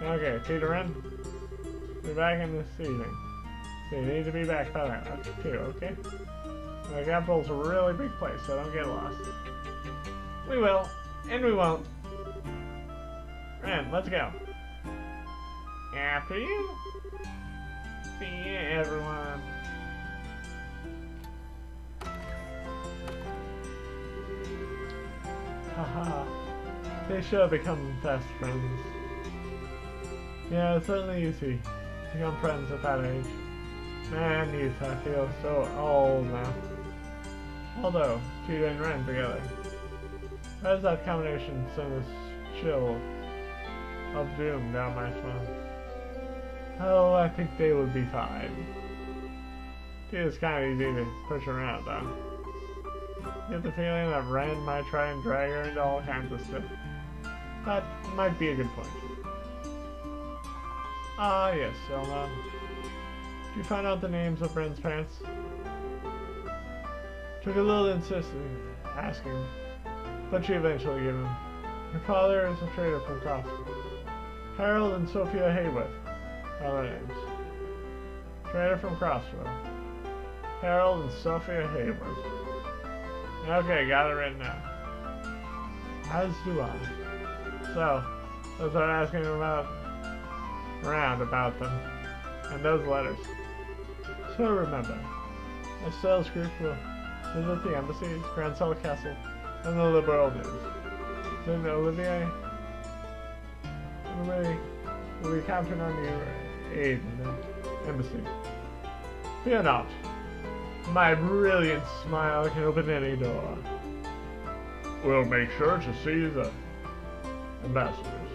A: Okay, Peter in. Be back in this evening. So you need to be back by then, too, okay? The capital's a really big place, so don't get lost. We will, and we won't. Ren, let's go. After you. See ya, everyone. Haha. They should have become fast friends. Yeah, it's certainly easy to become friends at that age. Man, youth, I feel so old now. Although, Peter and Ren together. How does that combination send this chill of doom down my spine? Oh, I think they would be fine. Peter's kind of easy to push around, though. Get the feeling that Ren might try and drag her into all kinds of stuff. That might be a good point. Ah, yes, so, did you find out the names of Ren's parents? Took a little insisting asking, but she eventually gave him. Her father is a trader from Crossville. Harold and Sophia Hayworth are their names. Trader from Crossville. Harold and Sophia Hayworth. Okay, got it written down. As do I. So, let's start asking around about them and those letters. So remember, a sales group will visit the embassies, Grancel Castle, and the Liberal News. Then Olivier will be counting on your aid in the embassy. Fear not. My brilliant smile can open any door.
C: We'll make sure to see the ambassadors.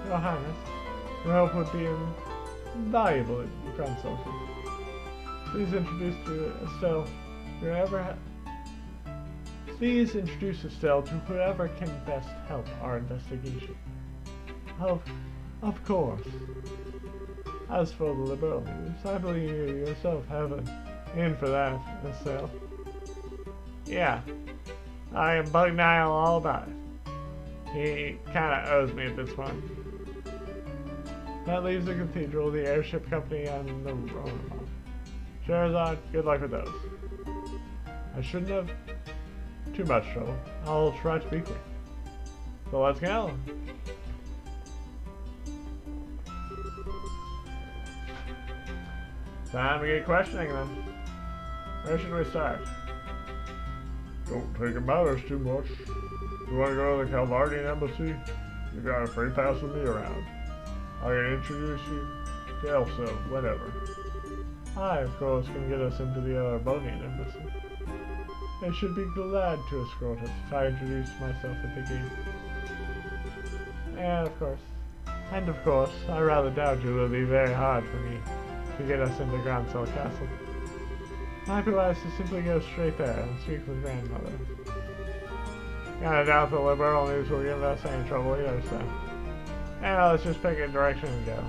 A: Your Highness, your help would be invaluable, Grand Sultan. Please introduce Estelle to whoever can best help our investigation. Of course. As for the Liberal News, I believe you yourself have an in for that, Estelle. Yeah, I am Bug Nile all about it. He kinda owes me at this point. That leaves the Cathedral, the Airship Company, and the Ronin. Charizard, good luck with those. I shouldn't have too much trouble. I'll try to be quick. So let's go. Time to get questioning then. Where should we start?
C: Don't think it matters too much. You want to go to the Calvardian Embassy? You got a free pass with me around. I can introduce you to Elsa whenever.
A: I, of course, can get us into the Arbonian Embassy. They should be glad to escort us if I introduce myself at the gate. And of course, I rather doubt it will be very hard for me to get us into Grancel Castle. Might be wise to simply go straight there and speak with Grandmother. Kinda doubt the Liberal News will give us any trouble either, so... Yeah, let's just pick a direction and go.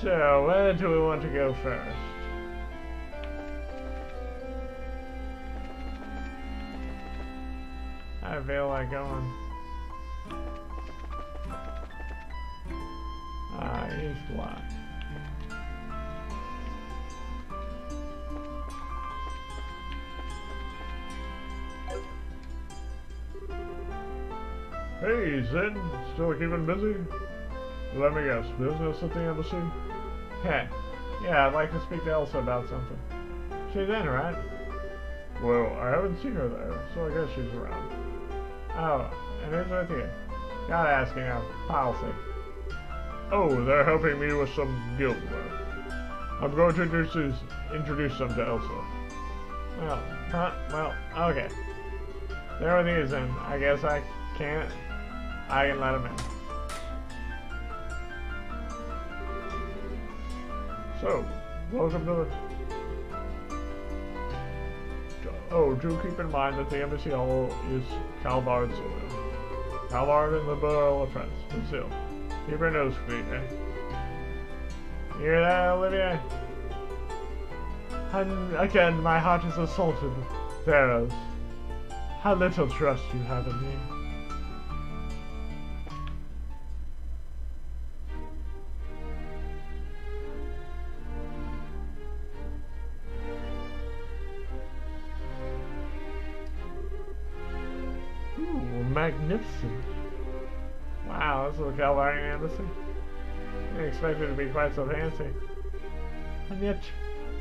A: So, where do we want to go first? I feel like going... East Block.
C: Hey, Zed, still keeping busy? Let me guess, business at the embassy?
A: Hey, yeah, I'd like to speak to Elsa about something. She's in, right?
C: Well, I haven't seen her there, so I guess she's around.
A: Oh, And who's with you? Gotta ask you now. Policy.
C: Oh, they're helping me with some guild work. I'm going to introduce them to Elsa.
A: Well, huh? Well, okay. They're with you then. I guess I can let them in.
C: So, welcome to the... Oh, do keep in mind that the embassy hall is Calvard's soil. Calvard and the Borough of friends, but still, keep your nose clean, eh?
A: You hear that, Olivia? And again, my heart is assaulted, Theros. How little trust you have in me. Ooh, magnificent. Wow, this is a Calvarian embassy. I didn't expect it to be quite so fancy. And yet,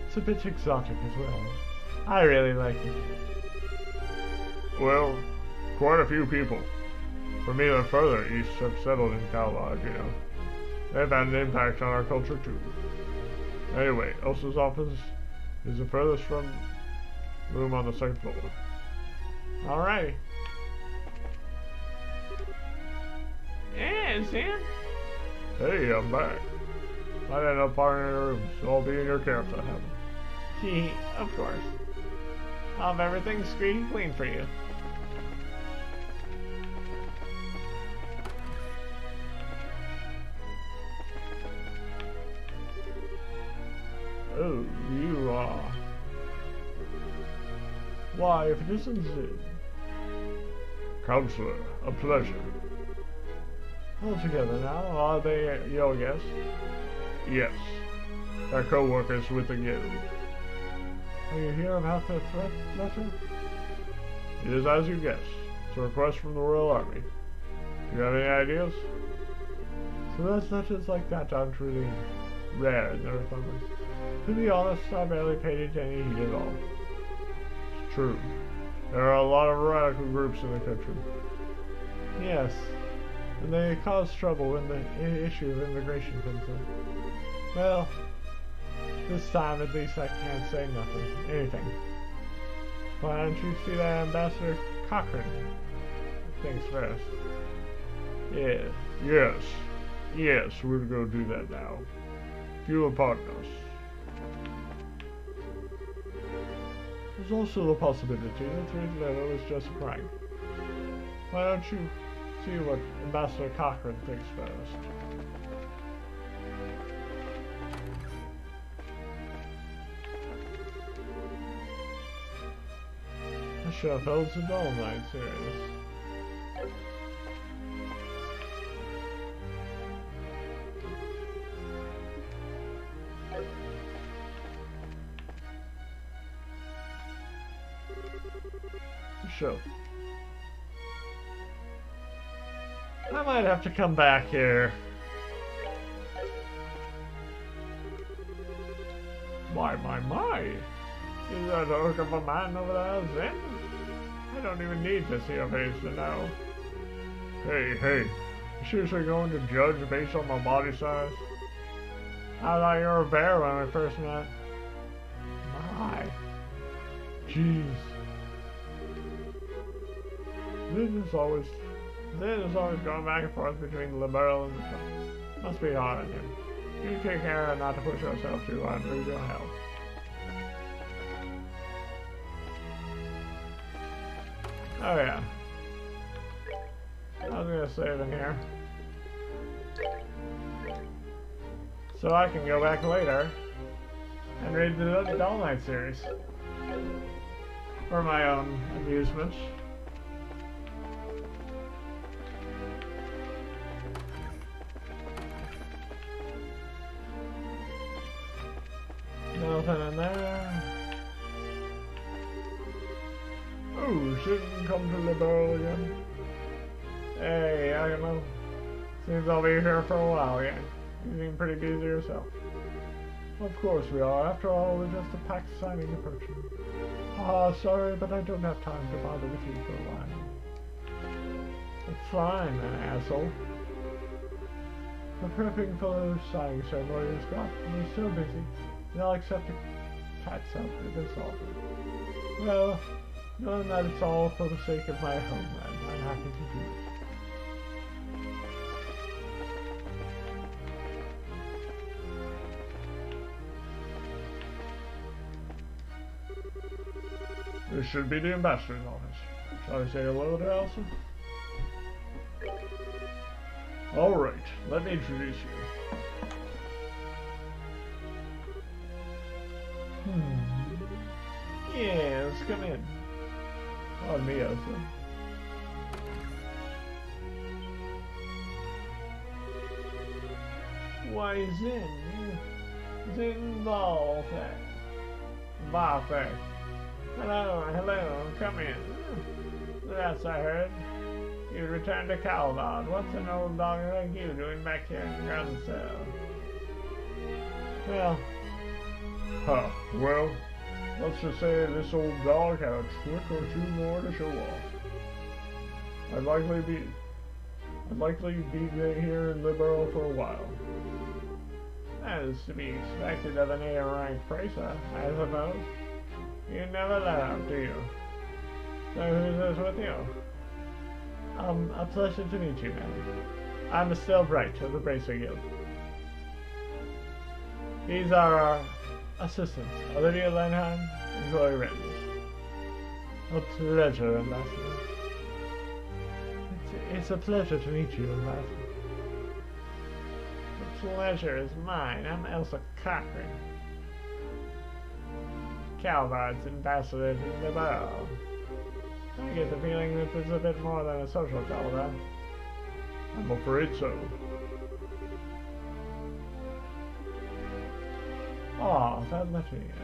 A: it's a bit exotic as well. I really like it.
C: Well, quite a few people from even further east have settled in Calvard, you know. They've had an impact on our culture too. Anyway, Elsa's office is the furthest from room on the second floor.
A: Alrighty. Yeah, Sam?
C: Hey, I'm back. I ended up finding in a room, so I'll be in your care if that happens.
A: Of course. I'll have everything squeaky clean for you.
C: Oh, you are. Why, if it isn't Zin. Counselor, a pleasure.
A: All together now, are they your guests?
C: Yes. They're co-workers with the guild.
A: Are you here about the threat letter?
C: It is as you guessed. It's a request from the Royal Army. Do you have any ideas?
A: Threat letters like that aren't really rare in the Republic. To be honest, I barely paid it any heed at all.
C: It's true. There are a lot of radical groups in the country.
A: Yes, and they cause trouble when the issue of immigration comes in. Well, this time at least I can't say anything. Why don't you see that Ambassador Cochrane? Things first.
C: Yeah. Yes, we'll go do that now. If you will pardon us.
A: There's also the possibility that the letter was just a prank. Why don't you see what Ambassador Cochrane thinks first? The show holds the Dolomite series.
C: Show.
A: I might have to come back here.
C: My.
A: Is that a hook of a man over there, Zen? I don't even need to see your face to know.
C: Hey, you seriously going to judge based on my body size?
A: I thought you were a bear when we first met. My. Jeez. Zen is always going back and forth between the liberal and the Trump. Must be hard on him. You take care not to push yourself too hard and lose your health. Oh yeah. I was gonna save in here. So I can go back later and read the Dolomite series. For my own amusement. Nothing in there.
C: Oh, shouldn't come to the barrel again.
A: Hey, I don't know. Seems I'll be here for a while again. You seem pretty busy yourself. Of course we are. After all, we're just a pack signing a person. Sorry, but I don't have time to bother with you for a while. It's fine, then, asshole. The prepping for the signing ceremony is gone, and he's so busy, and I'll accept a cat's outfit this offer. Well, knowing that it's all for the sake of my homeland, I'm happy to do it.
C: This should be the ambassador's office. Shall I say hello to Elsa? Alright, let me introduce you.
A: Yes, come in.
C: Pardon me, Elsa.
A: Why, Zin Balthek. Hello, come in. Yes, I heard. You returned to Calvard. What's an old dog like you doing back here in Gruncell? Well,
C: Well, let's just say this old dog had a trick or two more to show off. I'd likely be here in Liberal for a while.
A: that is to be expected of an A-rank racer, I suppose. You never let up, do you? So who's this with you? A pleasure to meet you, man. I'm Estelle Bright of the Bracer Guild. These are our assistants, Olivia Lenheim and Chloe Rittens. A pleasure, Ambassador. It's a pleasure to meet you, Ambassador. The pleasure is mine. I'm Elsa Cochran, Calvard's ambassador to Liberal. I get the feeling that this is a bit more than a social call, though.
C: I'm afraid so.
A: Oh, that left me, yes.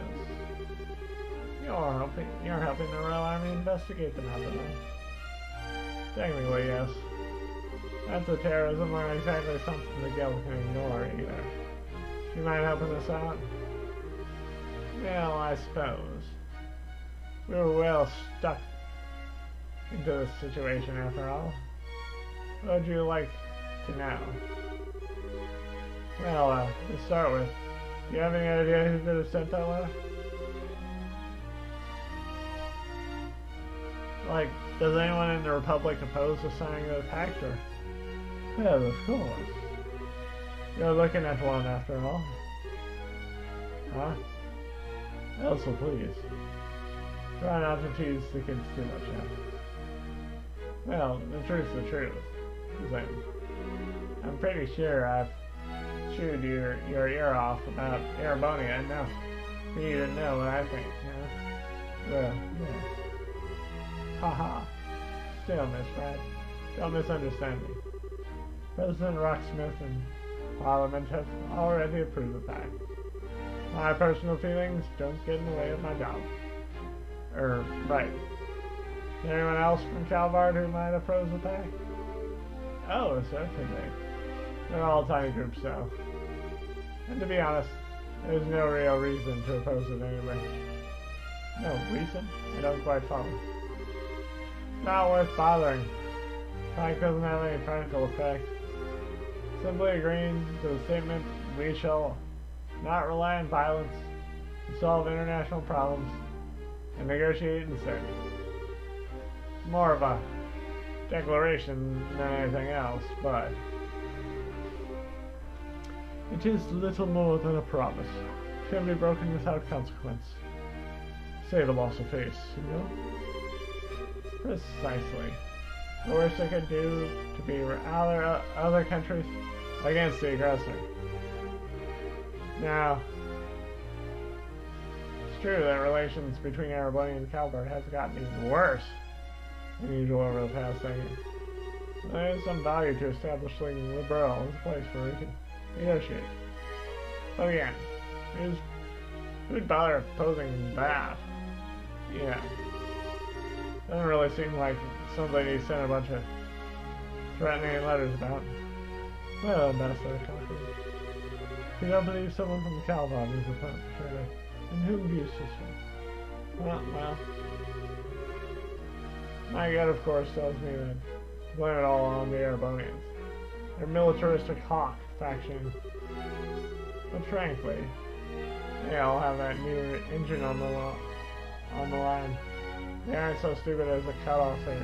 A: You're helping the Royal Army investigate the matter, then. Technically, yes. That's a terrorism or exactly something the Guild can ignore, either. You mind helping us out? Well, I suppose. We were well stuck into this situation after all. What would you like to know? Well, to start with, do you have any idea who could have sent that letter? Like, does anyone in the Republic oppose the signing of the pact, or? Well, of course. You're looking at one after all. Huh? Elsa, please. Try not to tease the kids too much, yeah? Well, the truth's the truth. Then, I'm pretty sure I've chewed your ear off about Erebonia enough for you to know what I think, huh? Well, yes. Haha. Still, Miss Brad, don't misunderstand me. President Rocksmith and Parliament have already approved the pact. My personal feelings don't get in the way of my job. Right. Is there anyone else from Calvard who might oppose the pact? Oh, certainly. They're all tiny groups, though. And to be honest, there's no real reason to oppose it anyway. No reason? I don't quite follow. It's not worth bothering. The pact doesn't have any practical effect. Simply agreeing to the statement, we shall not rely on violence to solve international problems and negotiate instead. More of a declaration than anything else, but it is little more than a promise. It can be broken without consequence. Say the loss of face, you know? Precisely. The worst they could do to be other countries against the aggressor. Now, it's true that relations between Erebonia and Calvard have gotten even worse than usual over the past decade. There is some value to establishing Liberal as a place where we can negotiate. But again, who'd bother opposing that? Yeah. Doesn't really seem like something he sent a bunch of threatening letters about. Well, Ambassador Cochran, if you don't believe someone from Calvard is a perpetrator, then whom do you suspect? Well, my gut, of course, tells me that blame it all on the Erebonians. Their militaristic hawk faction. But frankly, they all have that new engine on the line. They aren't so stupid as to cut off their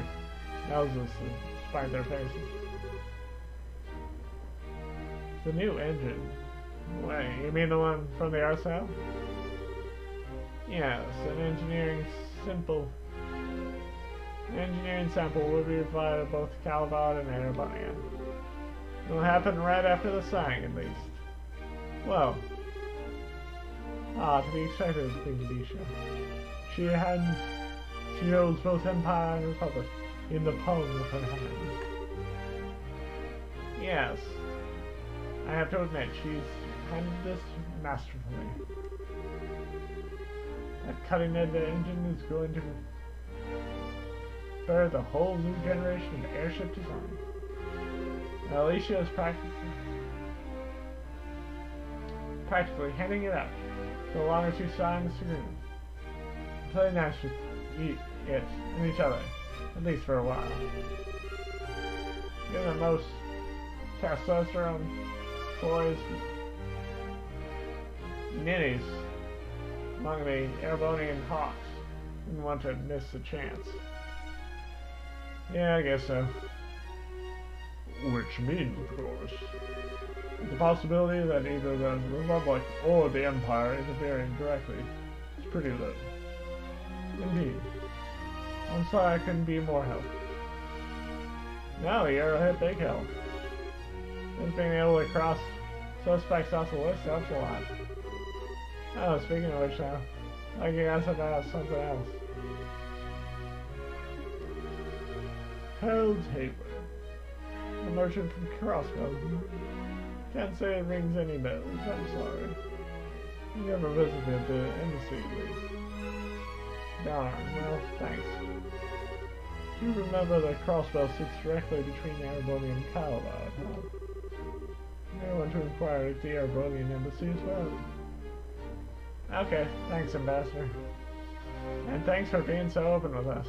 A: noses to spite their faces. The new engine? Wait, you mean the one from the arsenal? Yes, an engineering sample will be provided to both Calavad and Erebonian. It will happen right after the signing, at least. Well, to be expected, Queen Kadisha. She holds both Empire and Republic in the palm of her hand. Yes, I have to admit, she's handled this masterfully. That cutting-edge engine is going to birth a whole new generation of airship design. Now, Alicia is practically handing it out, so long as you sign this agreement. Play nice with it and each other, at least for a while. Given that most testosterone boys ninnies among the Erebonian hawks didn't want to miss the chance. Yeah, I guess so.
C: Which means, of course, the possibility that either the Republic or the Empire interfering directly is pretty low.
A: Indeed. I'm sorry I couldn't be more help. No, you're a big help. Just being able to cross suspects off the list helps a lot. Oh, speaking of which now, I can ask about something else.
C: Harold Hayward.
A: A merchant from Crossbow. Can't say it rings any bells, I'm sorry. You never visited the embassy, at least. Darn, well, thanks. Do you remember that Crossbow sits directly between Ereboni and Calavad, huh? You may want to inquire at the Erebonian embassy as well. Okay, thanks, Ambassador. And thanks for being so open with us.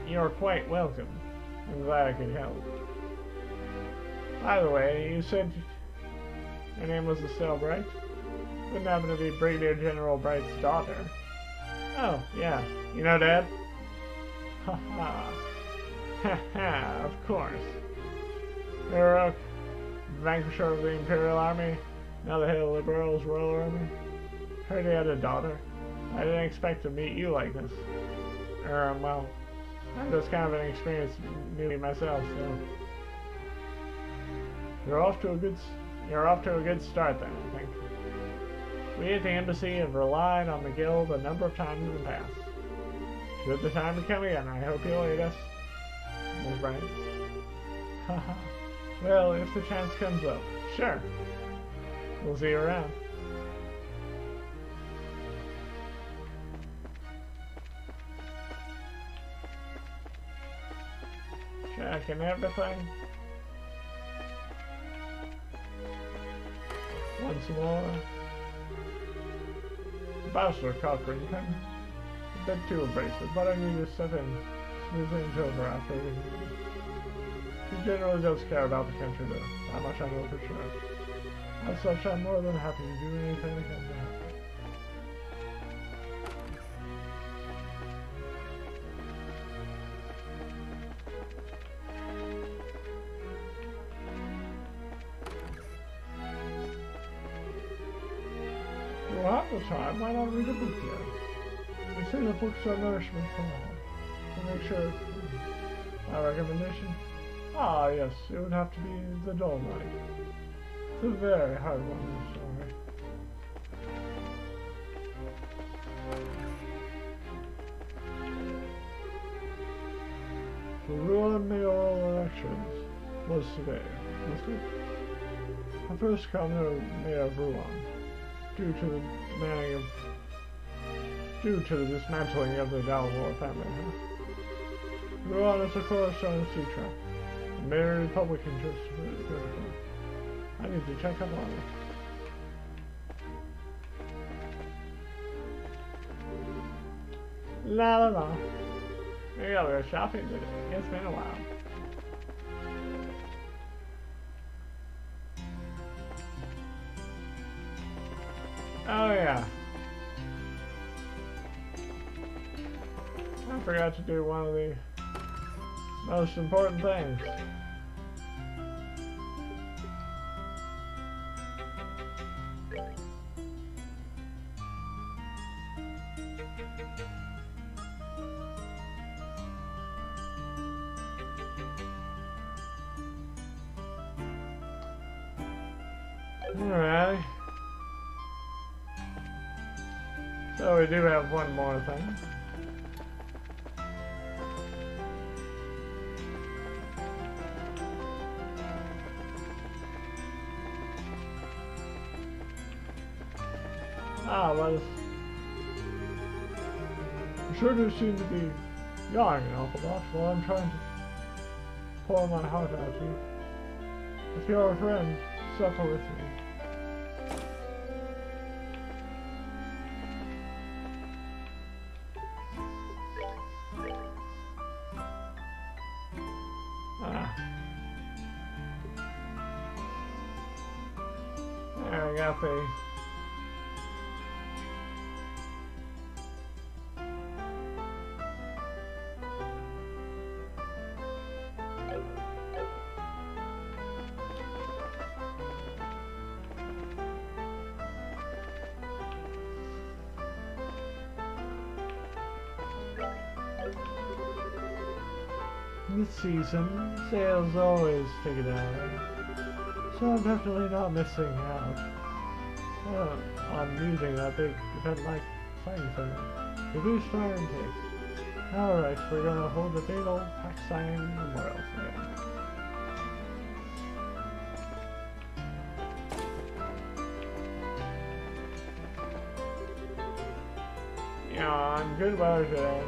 A: You're quite welcome. I'm glad I could help. By the way, you said your name was Estelle Bright? Wouldn't happen to be Brigadier General Bright's daughter. Oh, yeah. You know Dad? Ha ha. Ha ha, of course. Heroic vanquisher of the Imperial Army, now the head of Liberal's Royal Army. Heard he had a daughter. I didn't expect to meet you like this. Well, I'm just kind of an experienced newbie myself, so. You're off to a good start then, I think. We at the embassy have relied on the guild a number of times in the past. Should the time come again, I hope you'll aid us. Ms. Bright. Haha. Well, if the chance comes up, sure. We'll see you around. Checking everything. Once more. Ambassador Cochrane, a bit too abrasive, but I need to step in, smooth things over after we. He generally does care about the country, though. That much I know for sure. As such, I'm more than happy to do anything that can help. You'll have the time. Why not read a book here? They say the books are nourishment for all. So make sure. My recommendation? Ah, yes, it would have to be The Dull Knight. It's a very hard one, I'm sorry. The ruling mayoral elections was today, wasn't it? The first comer Mayor of Rouen, due to the dismantling of the Dalmor family, huh? Rouen is a cornerstone of Citra. The Mayor Republic interest is critical. I need to check up on it. La la la. Yeah, we were shopping today. It's been a while. Oh yeah. I forgot to do one of the most important things. Alright. So we do have one more thing. Ah, well, you sure do seem to be yawning an awful lot while I'm trying to pour my heart out to you. If you're a friend, suffer with me. There, I got the this season, sales always take it out, so I'm definitely not missing out on using that big event like signing center to boost our intake. Alright, we're gonna hold a big old pack signing memorial sale. Yeah, on good weather today.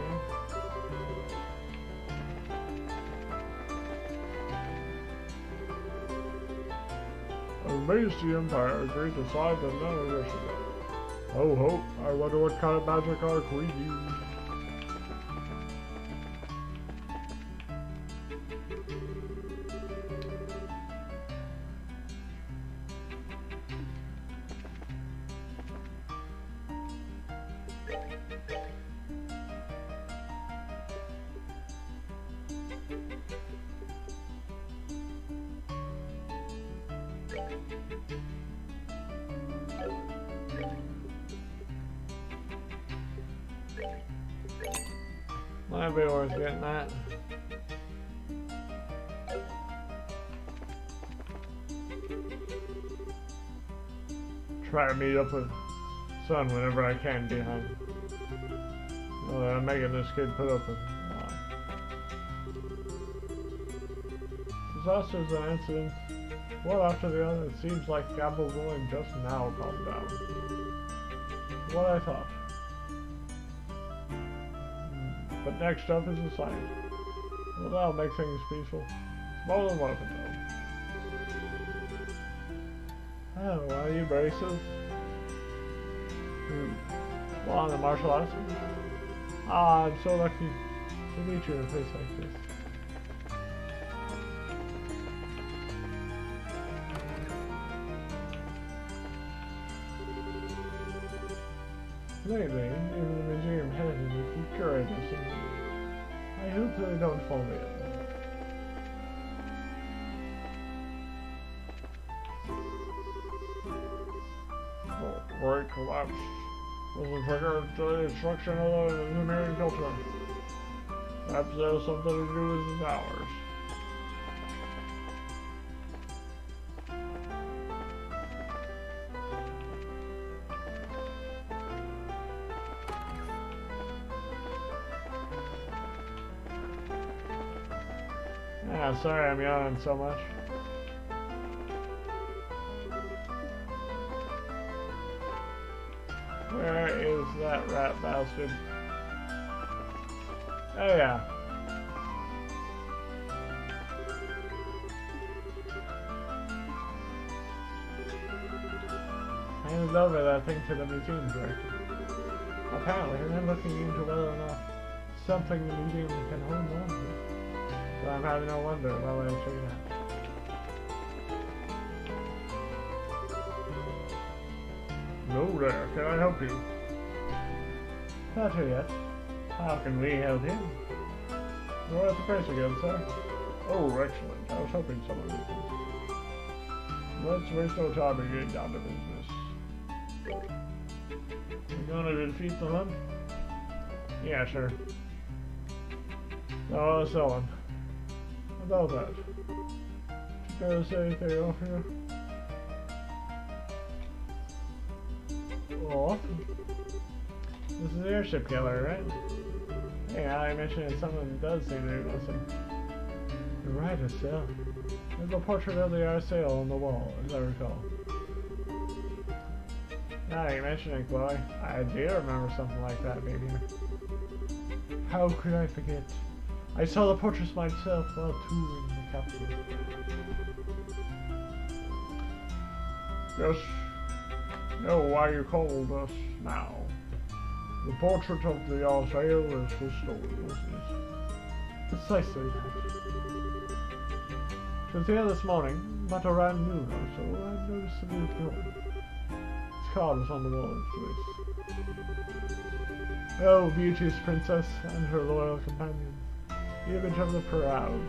C: Amazed the Empire agreed to sign the non-aggression. Oh ho, I wonder what kind of magic our queen used.
A: Might be worth getting that.
C: Try to meet up with Son whenever I can get home. I'm making this kid put up with a lot.
A: Disasters and incidents, one after the other. It seems like Gamble's only just now calmed down. What I thought. But next up is a sign. Well, that'll make things peaceful. More than welcome, though. Oh, are you braces? Well, on the martial arts? Ah, I'm so lucky to meet you in a place like this. Lately, even the museum head and the curator I hope they don't fall in.
C: Great collapse was a trigger to the destruction of the Lemurian culture. Perhaps there's something to do with the towers.
A: Yeah, sorry I'm yawning so much. Where is that rat bastard? Oh yeah. Handed over that thing to the museum director. Apparently, they're looking into whether or not something the museum can hold on to. So I'm having no wonder while I check it out.
C: Hello there, can I help you?
A: Not here yet. How can we help him? We're at the price again, sir.
C: Oh, excellent. I was hoping someone would do. Let's waste no time in getting down to business.
A: You gonna defeat the lump? Yeah, sure. No, I was selling.
C: About that.
A: You gonna say anything off here? Oh. This is the airship gallery, right? Yeah, I mentioned someone does seem to be missing. You're right, Estelle. There's a portrait of the Arsail on the wall, as I recall. Now you mention it, Chloe. I do remember something like that being here. How could I forget? I saw the portraits myself while touring the capital.
C: Yes. Know why you called us now. The portrait of the Arsail is restored, isn't it?
A: Precisely that. It was here this morning, but around noon or so, I noticed that it was gone. His card was on the wall in place. Oh, beauteous princess and her loyal companions, the image of the proud,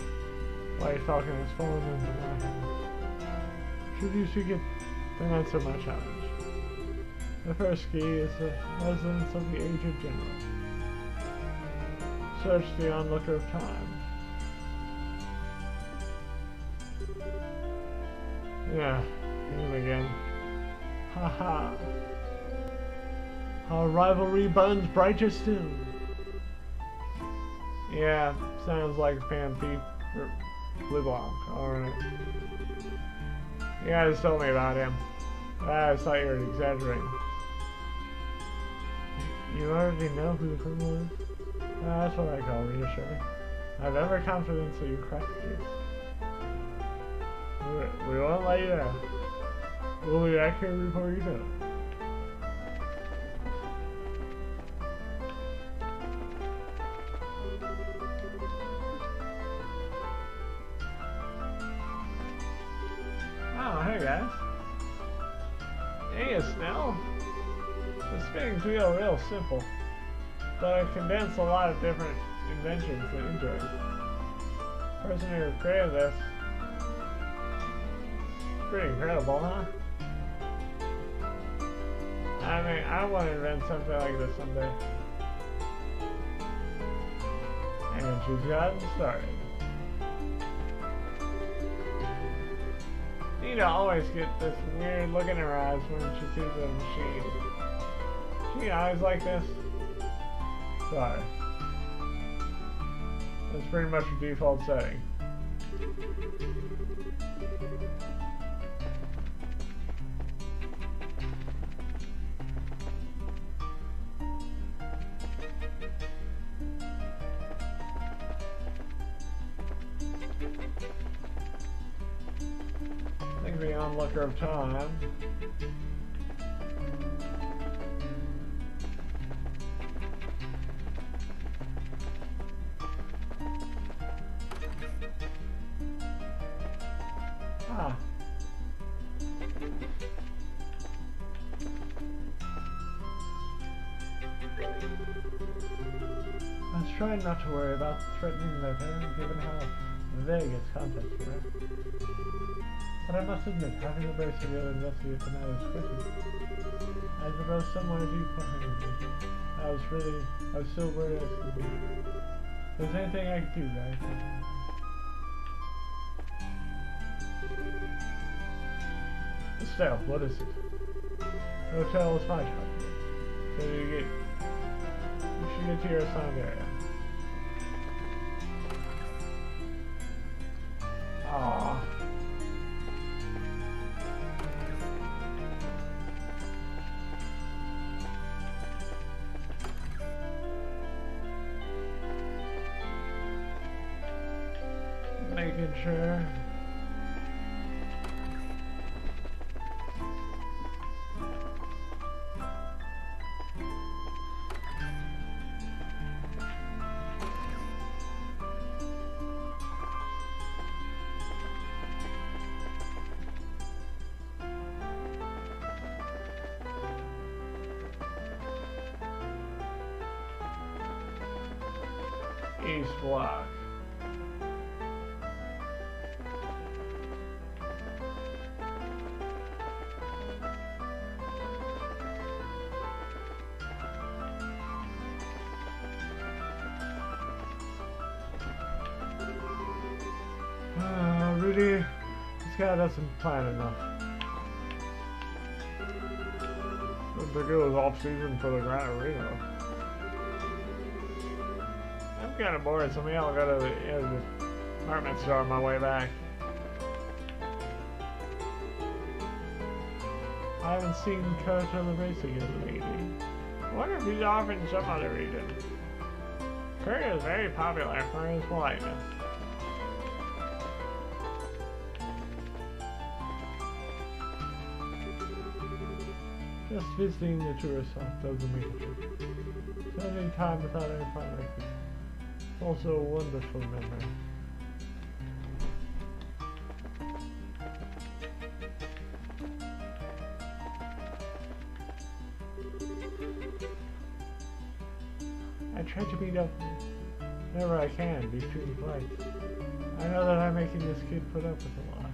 A: White Falcon has fallen into my hand. Should you seek it, then answer my challenge. The first key is the residence of the aged general. Search the onlooker of time. Yeah, him again. Haha. Our rivalry burns brighter still. Yeah, sounds like Pan Pete or LeBlanc. Alright. You guys told me about him. I thought you were exaggerating. You already know who the criminal is? That's what I call reassuring. I have every confidence that you crack the case. We won't let you down. We'll be back here before you know. Oh, hey guys. Hey, Estelle. This thing's real simple, but I condensed a lot of different inventions into it. The person who created this, pretty incredible, huh? I mean, I want to invent something like this someday. And she's gotten started. Nina always gets this weird look in her eyes when she sees the machine. She always like this. Sorry. That's pretty much her default setting. Think the onlooker of time. Ah. I was trying not to worry about threatening their parent, given how vague its contents were. But I must admit, having a brace of you investigate the matter is quickly. I suppose somewhere deep behind me, I was still worried as could be. If there's anything I can do, guys. Estelle, what is it? The hotel is my job. So you should get to your assigned area. Aww. Making sure. East Block. Rudy, this guy doesn't plan enough.
C: Looks like it was off season for the Gran Arena.
A: I'm kind of bored, so maybe I'll go to the apartment store on my way back. I haven't seen Kurt on the racing lately. I wonder if he's off in some other region. Kurt is very popular for his politeness. Just visiting the tourist spot doesn't make a trip. Spending time without any fun like this. It's also a wonderful memory. I try to meet up whenever I can between flights. I know that I'm making this kid put up with a lot.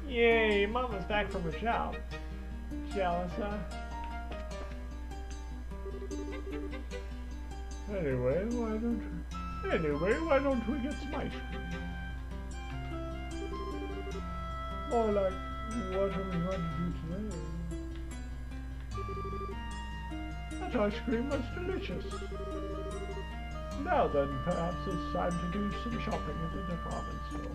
A: Yay, Mama's back from her job. Jealous, huh?
C: Anyway, why don't we get some ice cream? More like, what are we going to do today? That ice cream was delicious. Now then, perhaps it's time to do some shopping at the department store.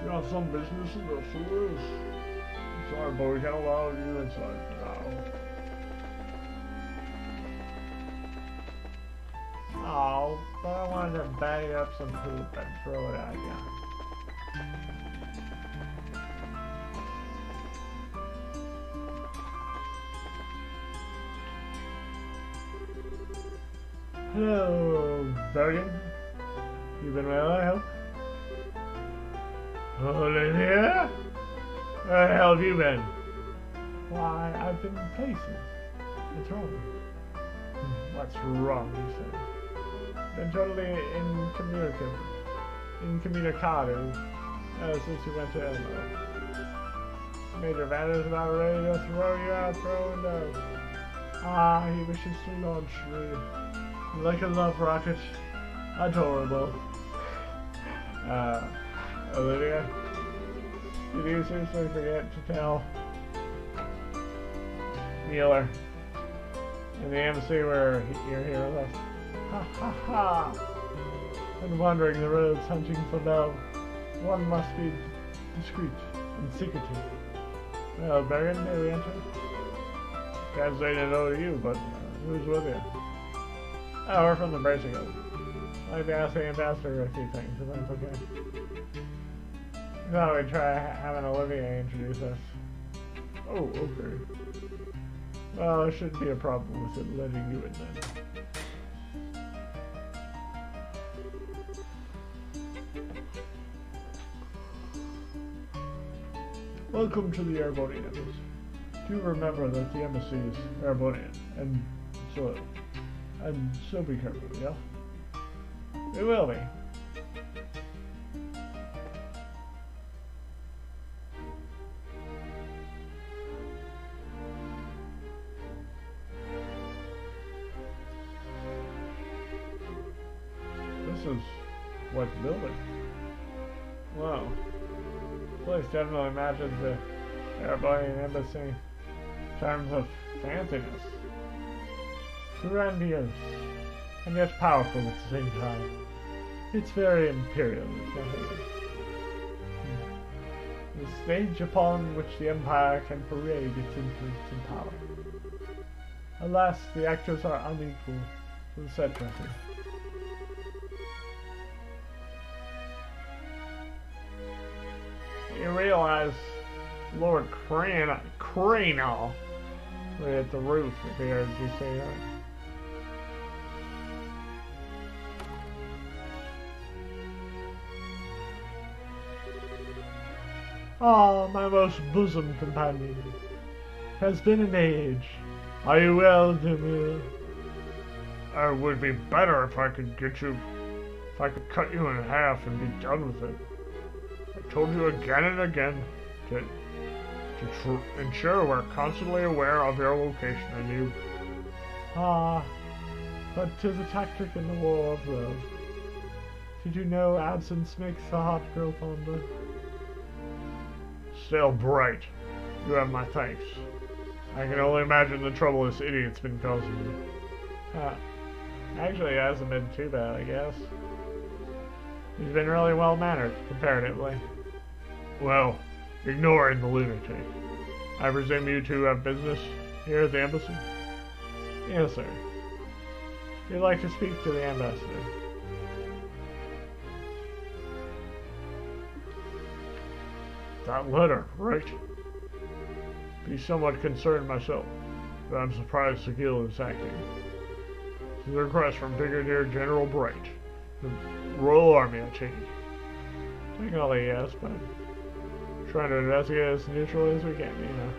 C: You have some business in the sewers? Sorry, but we can't allow you inside for now.
A: Oh, but I wanted to bag up some poop and throw it at you.
C: Hello, Bergen.
A: You been well, I hope?
C: Olivia? Where the hell have you been?
A: Why, I've been places. What's wrong?
C: What's wrong, you said?
A: Been totally incommunicado since you went to Elmo. Major Vander's about ready to throw you out throw window. Ah, he wishes to launch me. Like a love rocket. Adorable.
C: Olivia?
A: Did you seriously forget to tell Mueller in the embassy where you're here with us? Ha ha ha! And wandering the roads hunting for love, one must be discreet and secretive. Well, Baron, may we enter?
C: Can't say no to you, but who's with you?
A: Oh, we're from the Bracing Guild. I'd be asking the ambassador a few things, if that's okay. I thought we'd try having Olivia introduce us.
C: Oh, okay.
A: Well, there shouldn't be a problem with it letting you in then.
C: Welcome to the Airbonian Embassy. Do remember that the embassy is Airbonian, and so be careful, yeah?
A: We will be.
C: This is what building.
A: Wow. This place definitely matches the Airbonian embassy in terms of fanciness. Grandiose, and yet powerful at the same time. It's very imperial, isn't it? The stage upon which the Empire can parade its influence and power. Alas, the actors are unequal, the said trophy. You realize Lord Cranal was at the roof there, did you say that? Ah, my most bosom companion. Has been an age. Are you well, Demir?
C: It would be better if I could cut you in half and be done with it. I told you again and again to ensure we're constantly aware of your location and you.
A: Ah, but 'tis a tactic in the war of love. Did you know absence makes the heart grow fonder?
C: Still, Bright, you have my thanks. I can only imagine the trouble this idiot's been causing you.
A: Actually, it hasn't been too bad, I guess. He's been really well-mannered, comparatively.
C: Well, ignoring the lunatic. I presume you two have business here at the embassy?
A: Yes, sir. You'd like to speak to the ambassador.
C: That letter, right? Be somewhat concerned myself, but I'm surprised Sakil is acting. This is a request from Brigadier General Bright, the Royal Army, I take it.
A: Technically, yes, but trying to investigate as neutral as we can, you know.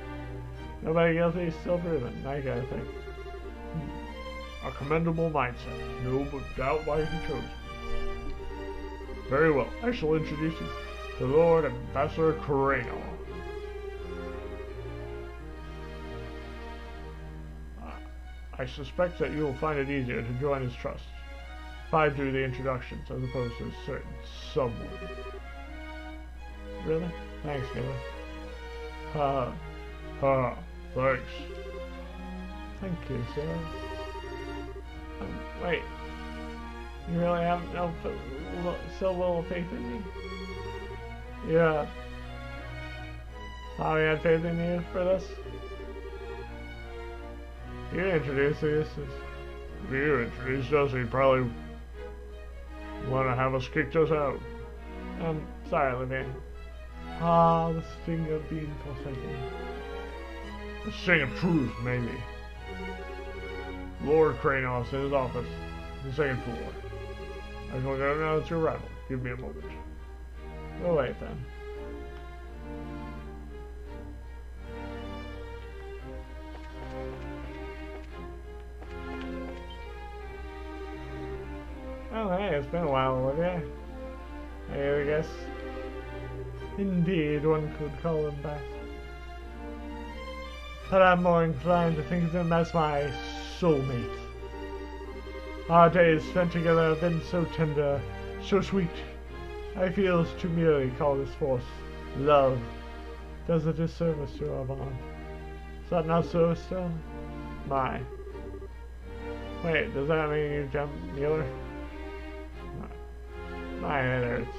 A: Nobody guilty, still proven, that kind of thing.
C: A commendable mindset. No doubt why he chose me. Very well, I shall introduce you to Lord Ambassador Cranal. I suspect that you will find it easier to join his trust if I do the introductions as opposed to a certain someone.
A: Really? Thanks, Miller.
C: Thanks.
A: Thank you, sir. Wait. You really have so little faith in me? Yeah. I had faith in you for this?
C: You introduced us. If you introduced us, you'd probably want to have us kicked us out.
A: Sorry, Levine. Ah, the sting of being forsaken.
C: The sting of truth, maybe. Lord Kranos in his office, the second floor. I shall go now to your arrival. Give me a moment.
A: We'll wait then. Oh, hey, it's been a while, Olivia. I guess. Indeed, one could call him back. But I'm more inclined to think of him as my soulmate. Our days spent together have been so tender, so sweet. I feel to merely call this force love does a disservice to our bond. Is that not so still? My. Wait, does that mean you jumped Mueller? My head hurts.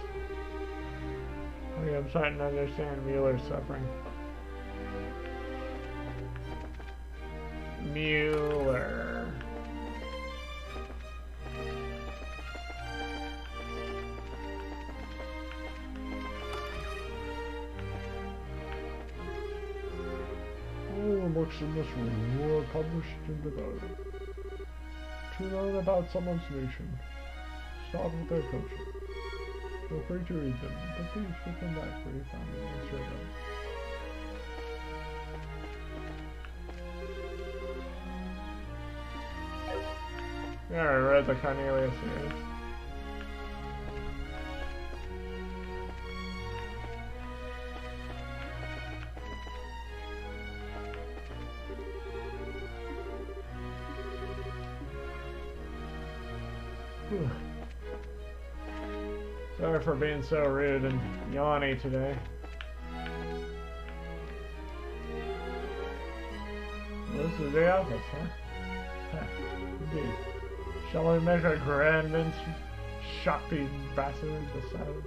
A: I'm starting to understand Mueller's suffering. Mueller.
C: All the books in this room were published and developed. To learn about someone's nation, start with their culture. Feel free to read them, but please put them back where you found them and share them.
A: Yeah, I read the Cornelius series. Sorry for being so rude and yawny today. This is the office, huh? Indeed. Shall we make a grand shopping bastard beside?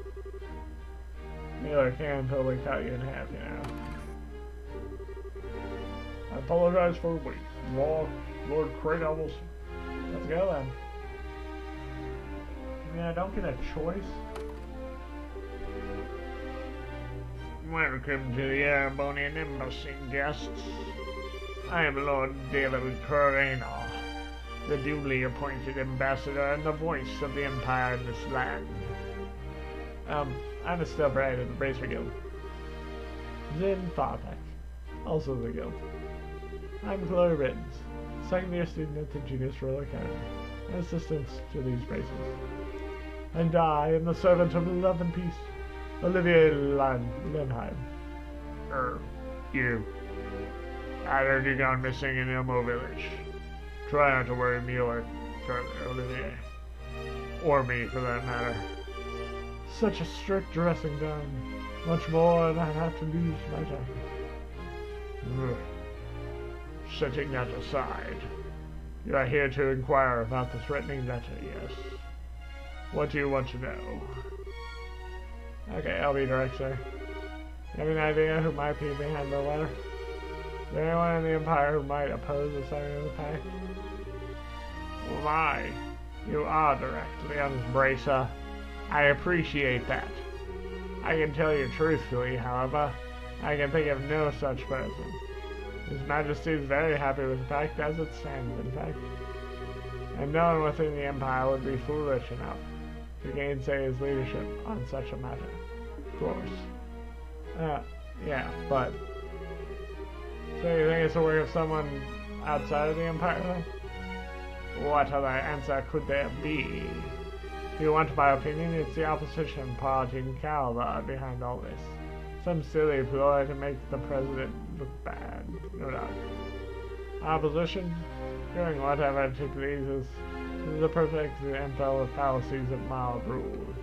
A: Mueller can totally cut you in half, you know.
C: I apologize for the wait. Lord Craig Almost.
A: Let's go then. mean, I don't get a choice. Welcome to the Erebonian Embassy, guests. I am Lord David Corrino, the duly appointed ambassador and the voice of the Empire in this land. I'm a Stillbright of the Bracer Guild. Zin Farpak, also the Guild. I'm Chloe Rittens, second year student at the Genius Roll Academy, and assistant to these braces. And I am the servant of love and peace, Olivier Lenheim. You. I heard you gone missing in Elmo Village. Try not to worry me or further, Olivier. Or me, for that matter. Such a strict dressing down. Much more and I'd have to lose my jacket. Setting that aside, you are here to inquire about the threatening letter, yes? What do you want to know? Okay, I'll be direct, sir. You have an idea who might be behind the letter? Is there anyone in the Empire who might oppose the signing of the pact? Why? You are direct, young Bracer. I appreciate that. I can tell you truthfully, however, I can think of no such person. His Majesty is very happy with the pact as it stands, in fact. And no one within the Empire would be foolish enough to gainsay his leadership on such a matter. Of course. Yeah, but... So you think it's the work of someone outside of the Empire, then? What other answer could there be? If you want my opinion, it's the opposition party in Calva behind all this. Some silly ploy to make the president look bad, no doubt. Opposition? Doing whatever it pleases. This is a perfect example of fallacies of mild rule.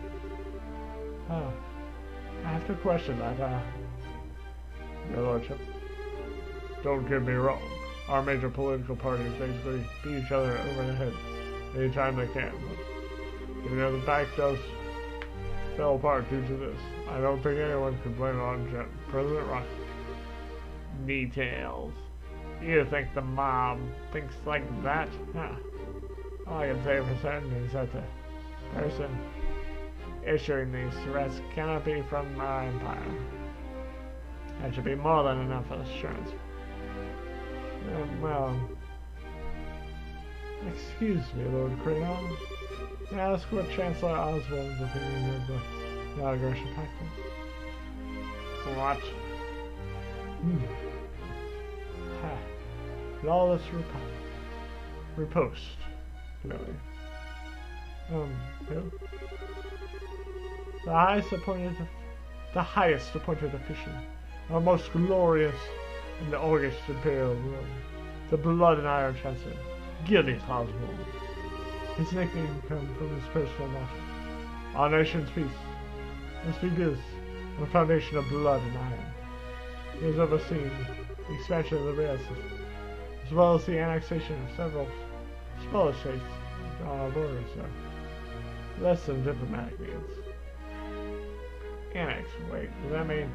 A: Oh. I have to question that, Your Lordship. Don't get me wrong. Our major political parties basically beat each other over the head anytime they can. But even though the pact does fell apart due to this, I don't think anyone could blame it on President Rock. Details. You think the mob thinks like that? Huh. All I can say for certain is that the person issuing these threats cannot be from our Empire. That should be more than enough assurance. Well, excuse me, Lord Crayon. May I ask what Chancellor Oswald's opinion of the Aggression Pact is? What? Ha. Lawless riposte. Really. Who? The highest appointed official, our most glorious and august imperial ruler, the blood and iron chancellor, Gilliath Oswald. His nickname comes from his personal motto: our nation's peace must be built on a foundation of blood and iron. He has overseen the expansion of the rail system, as well as the annexation of several smaller states on our border, so less than diplomatic means. Annex, wait, does that mean...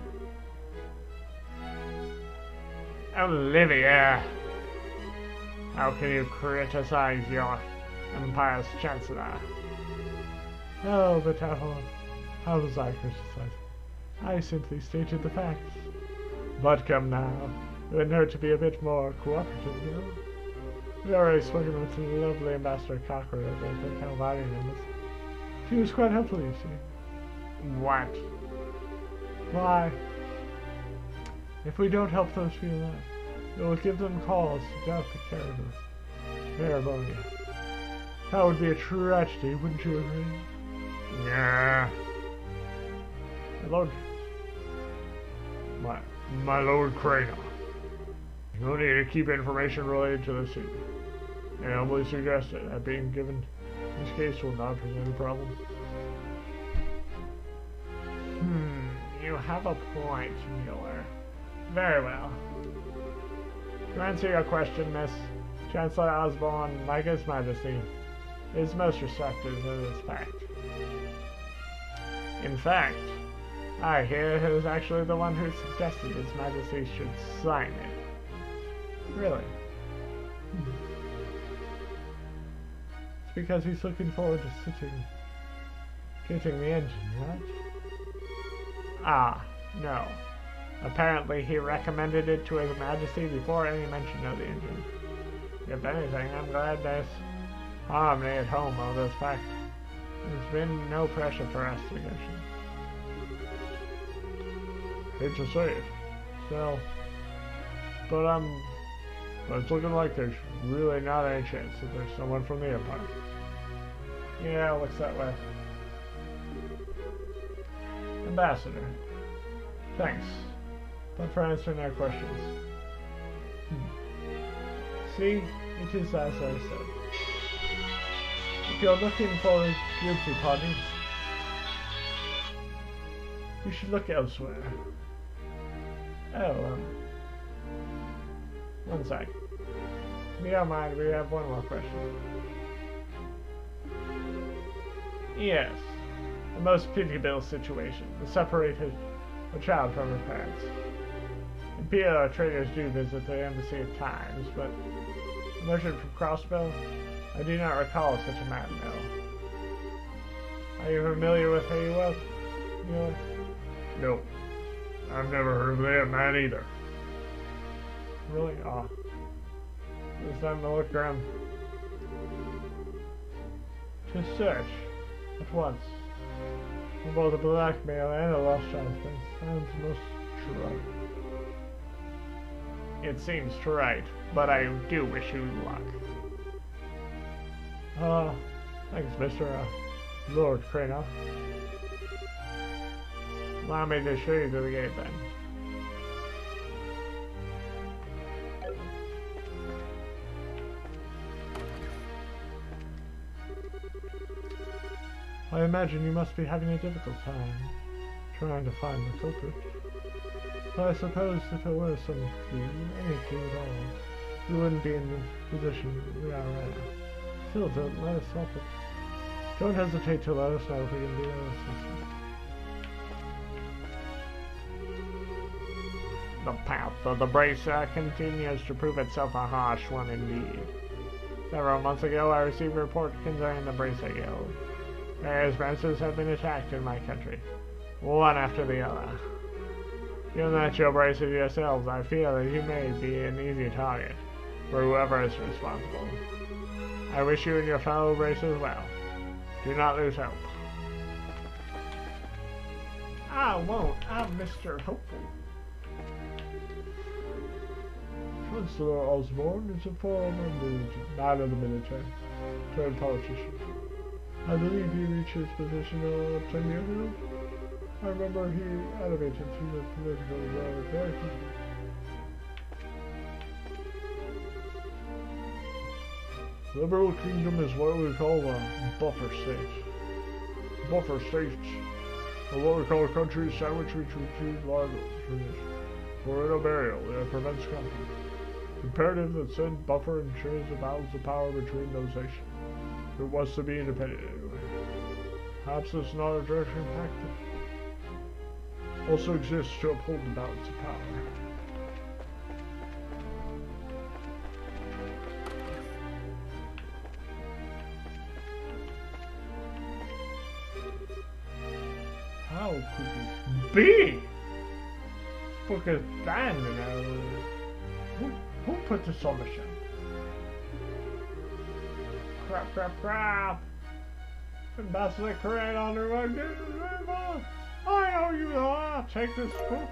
A: Olivia! How can you criticize your Empire's Chancellor? Oh, but how was I criticizing? I simply stated the facts. But come now, it wouldn't hurt to be a bit more cooperative, you know? We've already spoken with the lovely Ambassador Cockroach at the Calvarian Embassy. She was quite helpful, you see. What? Why? If we don't help those few left, it will give them cause to doubt the Carabonia. That would be a tragedy, wouldn't you agree? Yeah. My Lord Crayon. You'll need to keep information related to the suit. I humbly suggest that being given this case will not present a problem. You have a point, Mueller. Very well. To answer your question, Miss, Chancellor Osborne, like His Majesty, is most receptive to this fact. In fact, I hear he was actually the one who suggested His Majesty should sign it. Really? It's because he's looking forward to sitting Getting the engine, right? Ah, no. Apparently he recommended it to His Majesty before any mention of the engine. If anything, I'm glad there's harmony at home of this fact. There's been no pressure for investigation.
C: Hate to say it. So, but it's looking like there's really not any chance that there's someone from the Empire.
A: Yeah, it looks that way. Ambassador, thanks. But for answering our questions. See, it is as I said. If you're looking for guilty parties, you should look elsewhere. Oh, one sec. If you don't mind, we have one more question. Yes, a most pitiable situation. To separate a child from her parents. Imperial traders do visit the embassy at times, but a merchant from Crossbell? I do not recall such a matter, no. Are you familiar with Haywell?
C: No. I've never heard of that man either.
A: Really? Ah. It's time to look around. To search. At once. For both a blackmail and a lost child thing. Sounds most true. It seems right, but I do wish you luck. Thanks, Mr. Lord Cranoff. Allow me to show you to the gate then. I imagine you must be having a difficult time trying to find the culprit. But I suppose if it were some clue, any clue at all, we wouldn't be in the position we are right now. Still, don't let us help it. Don't hesitate to let us know if we can be of assistance. The path of the Bracer continues to prove itself a harsh one indeed. Several months ago, I received a report concerning the Bracer Guild. Various branches have been attacked in my country, one after the other. Given that you're bracers yourselves, I feel that you may be an easy target for whoever is responsible. I wish you and your fellow bracers well. Do not lose hope. I won't. I'm Mr. Hopeful.
C: Chancellor Osborne is a former man of the military, turned politician. I believe he reached his position 10 years ago. I remember he elevated through the political world very quickly. Liberal Kingdom is what we call a buffer state. Buffer states are what we call countries sandwiched between two large traditions. For in a burial, it prevents conflict. It's imperative that said buffer ensures the balance of power between those nations. If it wants to be independent anyway. Perhaps it's not a direct impact. Also exists to uphold the balance of power.
A: How could it be? Book is banned now. Who put this on the shelf? Crap. Ambassador Crane on the road. I owe you all. Take this book.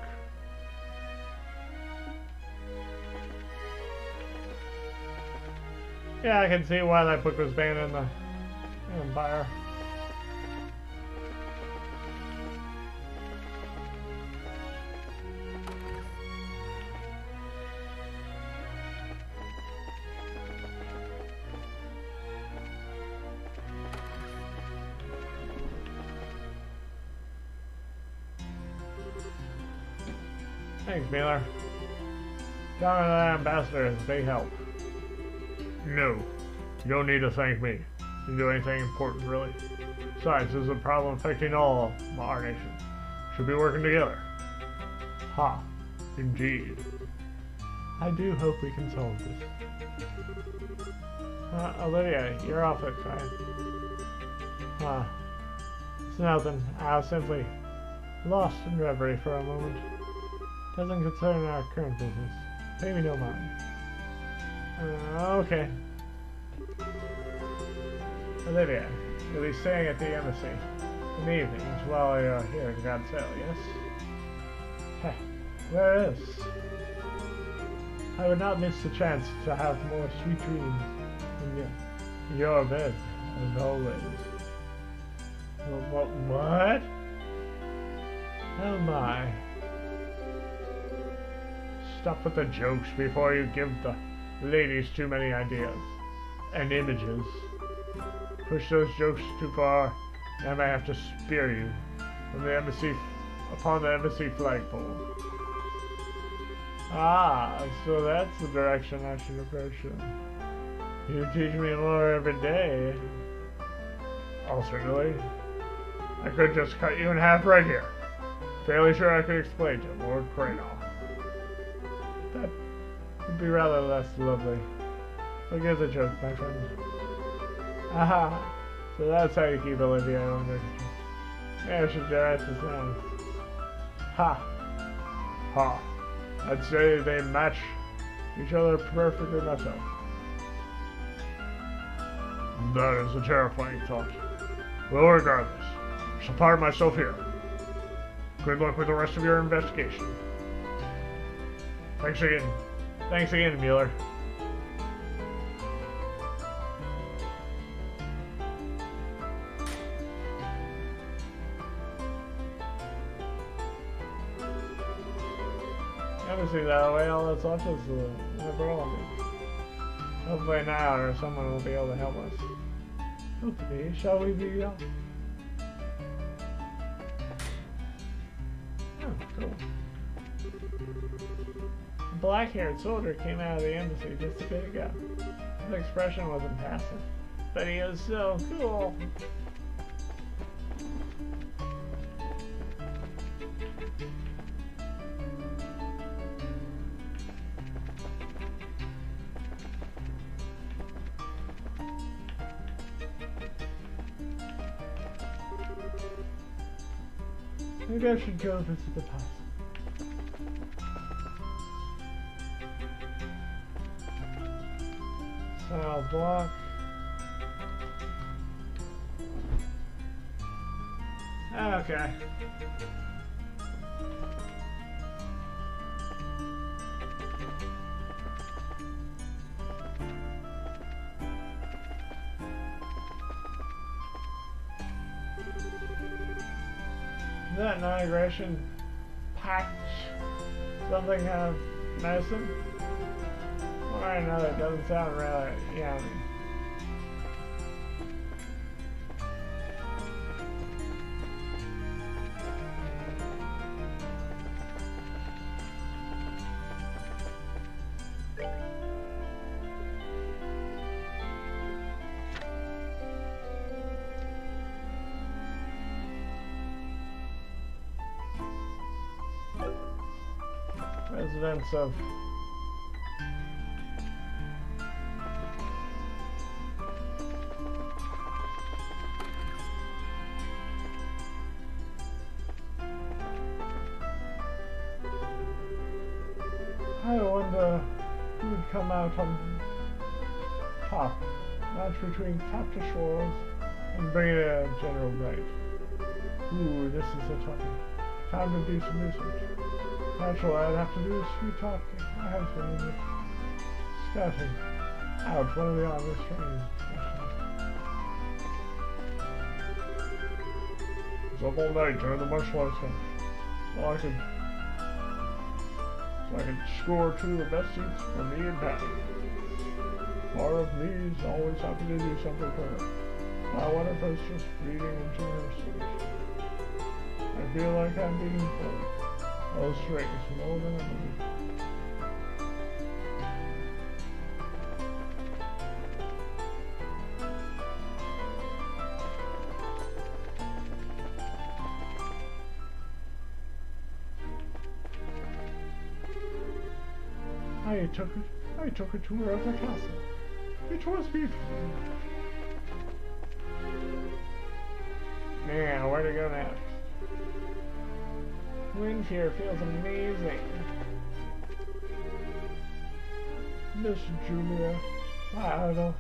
A: Yeah, I can see why that book was banned in the Empire. Thanks, Miller. Talking to that ambassador is a big help.
C: No, you don't need to thank me. You do anything important, really. Besides, this is a problem affecting all our nations. Should be working together.
A: Ha.
C: Indeed.
A: I do hope we can solve this. Olivia, you're off it, right? It's nothing. I was simply lost in reverie for a moment. Doesn't concern our current business. Pay me no mind. Okay. Olivia, you'll be staying at the embassy in the evenings while you're here in Godsell, yes? Heh, where is? I would not miss the chance to have more sweet dreams in your bed, as always. What? Oh my. Stop with the jokes before you give the ladies too many ideas and images. Push those jokes too far, and I may have to spear you from the embassy upon the embassy flagpole. Ah, so that's the direction I should approach them. You teach me more every day. Alternately, I could just cut you in half right here. Fairly sure I could explain to Lord Cranor. That would be rather less lovely. Forgive the joke, my friend. Aha! So that's how you keep Olivia under control. Maybe I should direct his name. Ha! Ha! I'd say they match each other perfectly myself. That is a terrifying thought. Well, regardless, I shall part myself here. Good luck with the rest of your investigation. Thanks again. Thanks again, Mueller. Obviously that way all that's left is the Liberal. Hopefully an hour or someone will be able to help us. Hopefully, shall we be off? Oh, cool. A black-haired soldier came out of the embassy just a bit ago. His expression wasn't passive, but he was so cool. Maybe I should go visit the past. Style block. Okay. Is that an integration packed something kind of medicine? One or another, it doesn't sound really yummy. Residents of I wonder who would come out on top, match between Captain Shores and Brigadier General Wright. Ooh, this is a toughie. Time to do some research. Naturally, I'd have to do is sweet talking. My husband is scouting out one of the army's training sessions.
C: It's up all night during the martial arts camp. Well, I could score two of the best seats for me and Patty. Part of me is always happy to do something for her. My one of us just reading into her speech. I feel like I'm being pulled. Those strings more than I believe. I took a tour of the castle. It was beautiful.
A: Yeah, where to go next? Wind here feels amazing.
C: Miss Julia.
A: Wow, Idol.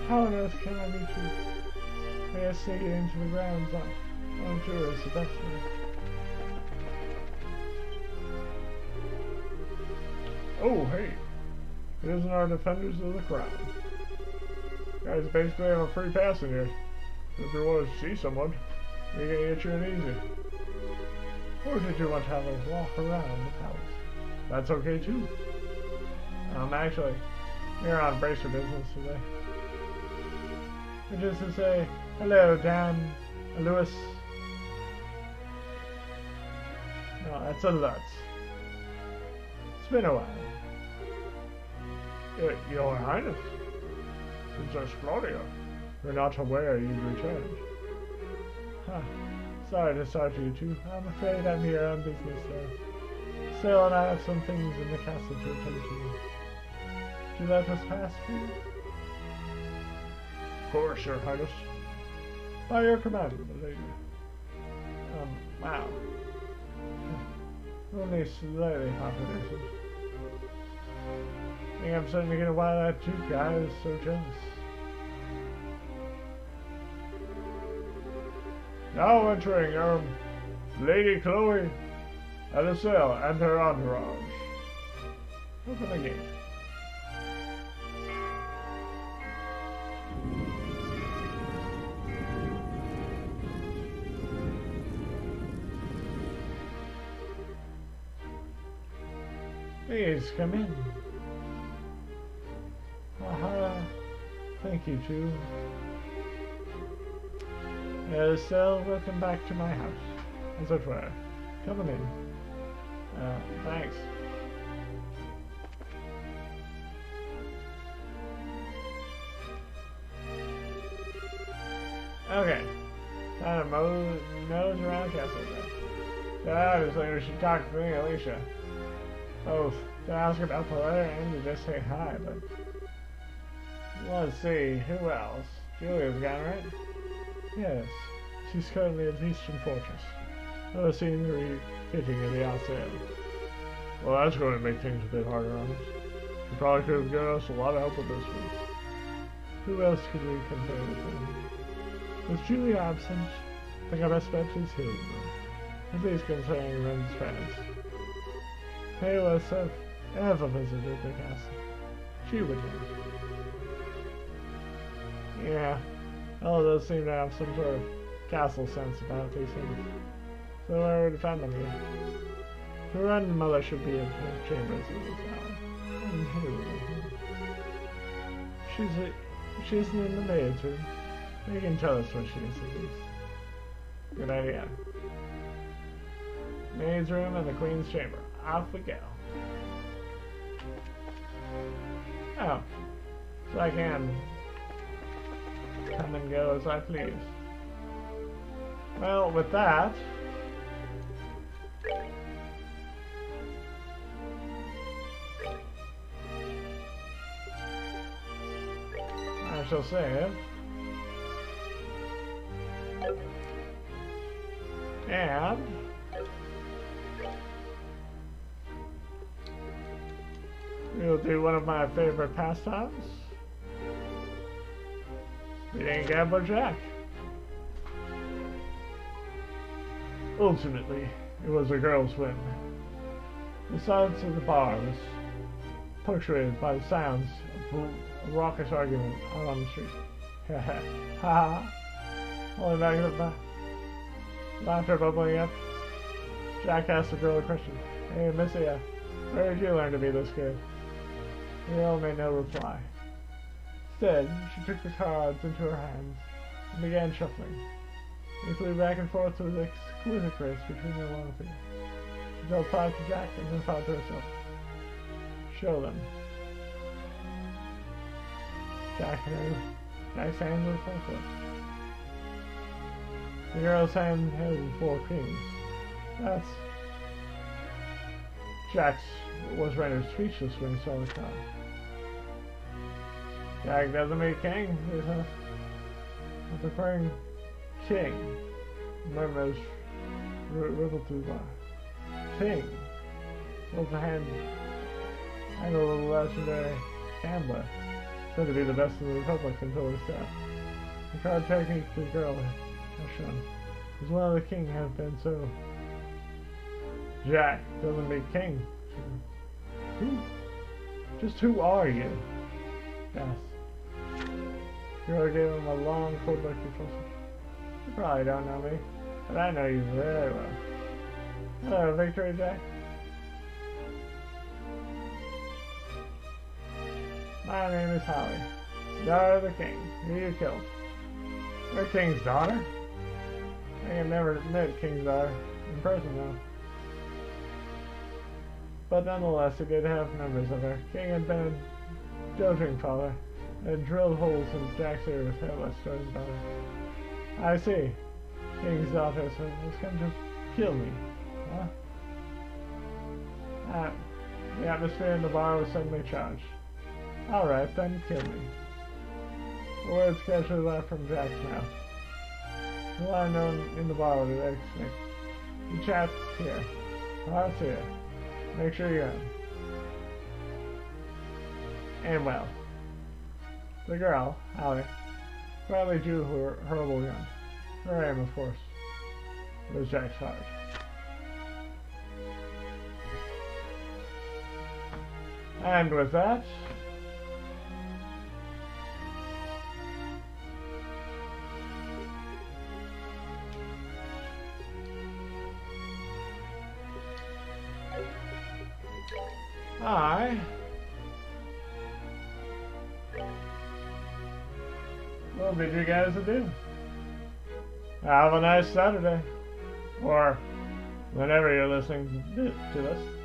A: How on earth can I meet you? I guess sneaking into the grounds on tour is the best way.
C: Oh, hey. It isn't our Defenders of the Crown. Guys basically have a free pass in here. If you want to see someone, we can get you in easy.
A: Or did you want to have a walk around the palace?
C: That's okay too.
A: Actually, we're on bracer business today. Which is to say, hello, Dan, Lewis. No, that's a Lutz. It's been a while.
C: Your Highness, Princess Claudia, we're not aware you've returned.
A: Huh. Sorry to startle you two. I'm afraid I'm here on business, sir. Still, and I have some things in the castle to attend to. Would you let us pass, please?
C: Of course, Your Highness.
A: By your command, my lady. Wow. Only slightly comprehensive. I think I'm starting to get why that Duke guy is so jealous.
C: Now entering, Lady Chloe Adicel and her entourage.
A: Open the gate. Please come in. Thank you, too. So, welcome back to my house, as it were. Come on in. Thanks. Okay. Kind of nose around the castle then. So obviously we should talk to me, Alicia. Both to ask about the letter and to just say hi, but let's see, who else? Julia's gone, right? Yes, she's currently at Eastern Fortress. Overseeing the refitting of the Arsail.
C: Well, that's going to make things a bit harder on us. You probably could have given us a lot of help with this one.
A: Who else could we compare with him? With Julia absent, I think our best bet is Hilda. At least concerning Ren's friends. Taylor have ever visited the castle. She would know. Yeah, Ella does seem to have some sort of castle sense about these things. So where would we find them here? Her grandmother should be in her chambers at this hour. And who? She's in the maid's room. You can tell us where she is at least. Good idea. Maid's room and the Queen's chamber. Off we go. Oh, so I can come and go as I please. Well, with that, I shall save. And we'll do one of my favorite pastimes. Beating Gambler Jack. Ultimately, it was a girl's whim. The silence of the bar was punctuated by the sounds of a raucous argument out on the street. Ha ha ha! Only back of the laughter bubbling up. Jack asked the girl a question. Hey, Missy, where did you learn to be this good? The girl made no reply. Instead, she took the cards into her hands and began shuffling. They flew back and forth with exquisite grace between their long fingers. She dealt 5 to Jack and then 5 to herself. Show them. Jack's hand was full. The girl's hand held 4 kings. That's... Jack was rendered speechless when he saw the card. Jack doesn't mean king, he's preferring king. murmurs rippled through the king. Was a hand and a little legendary gambler, said to be the best in the Republic until his death. The card technique the girl has shown is one of the king have been so. Jack doesn't be king. Who? Just who are you? Yes. Girl gave him a long, cold look before. You probably don't know me, but I know you very well. Hello, Victory Jack. My name is Holly, daughter of the king, who you killed. You're king's daughter? I have never met king's daughter in person, though. But nonetheless, he did have memories of her. King had been a doting father, and had drilled holes in Jack's ear with hairless towards his daughter. I see. King's daughter was come to kill me. Huh? The atmosphere in the bar was suddenly charged. Alright, then kill me. The words casually left from Jack's mouth. The line known in the bar would expect. You chat here. Heart's here. Make sure you're in. And well, the girl, Allie, quietly drew her horrible gun. Her aim, of course, was Jack's heart. And with that, I will bid you guys adieu. Have a nice Saturday. Or whenever you're listening to this.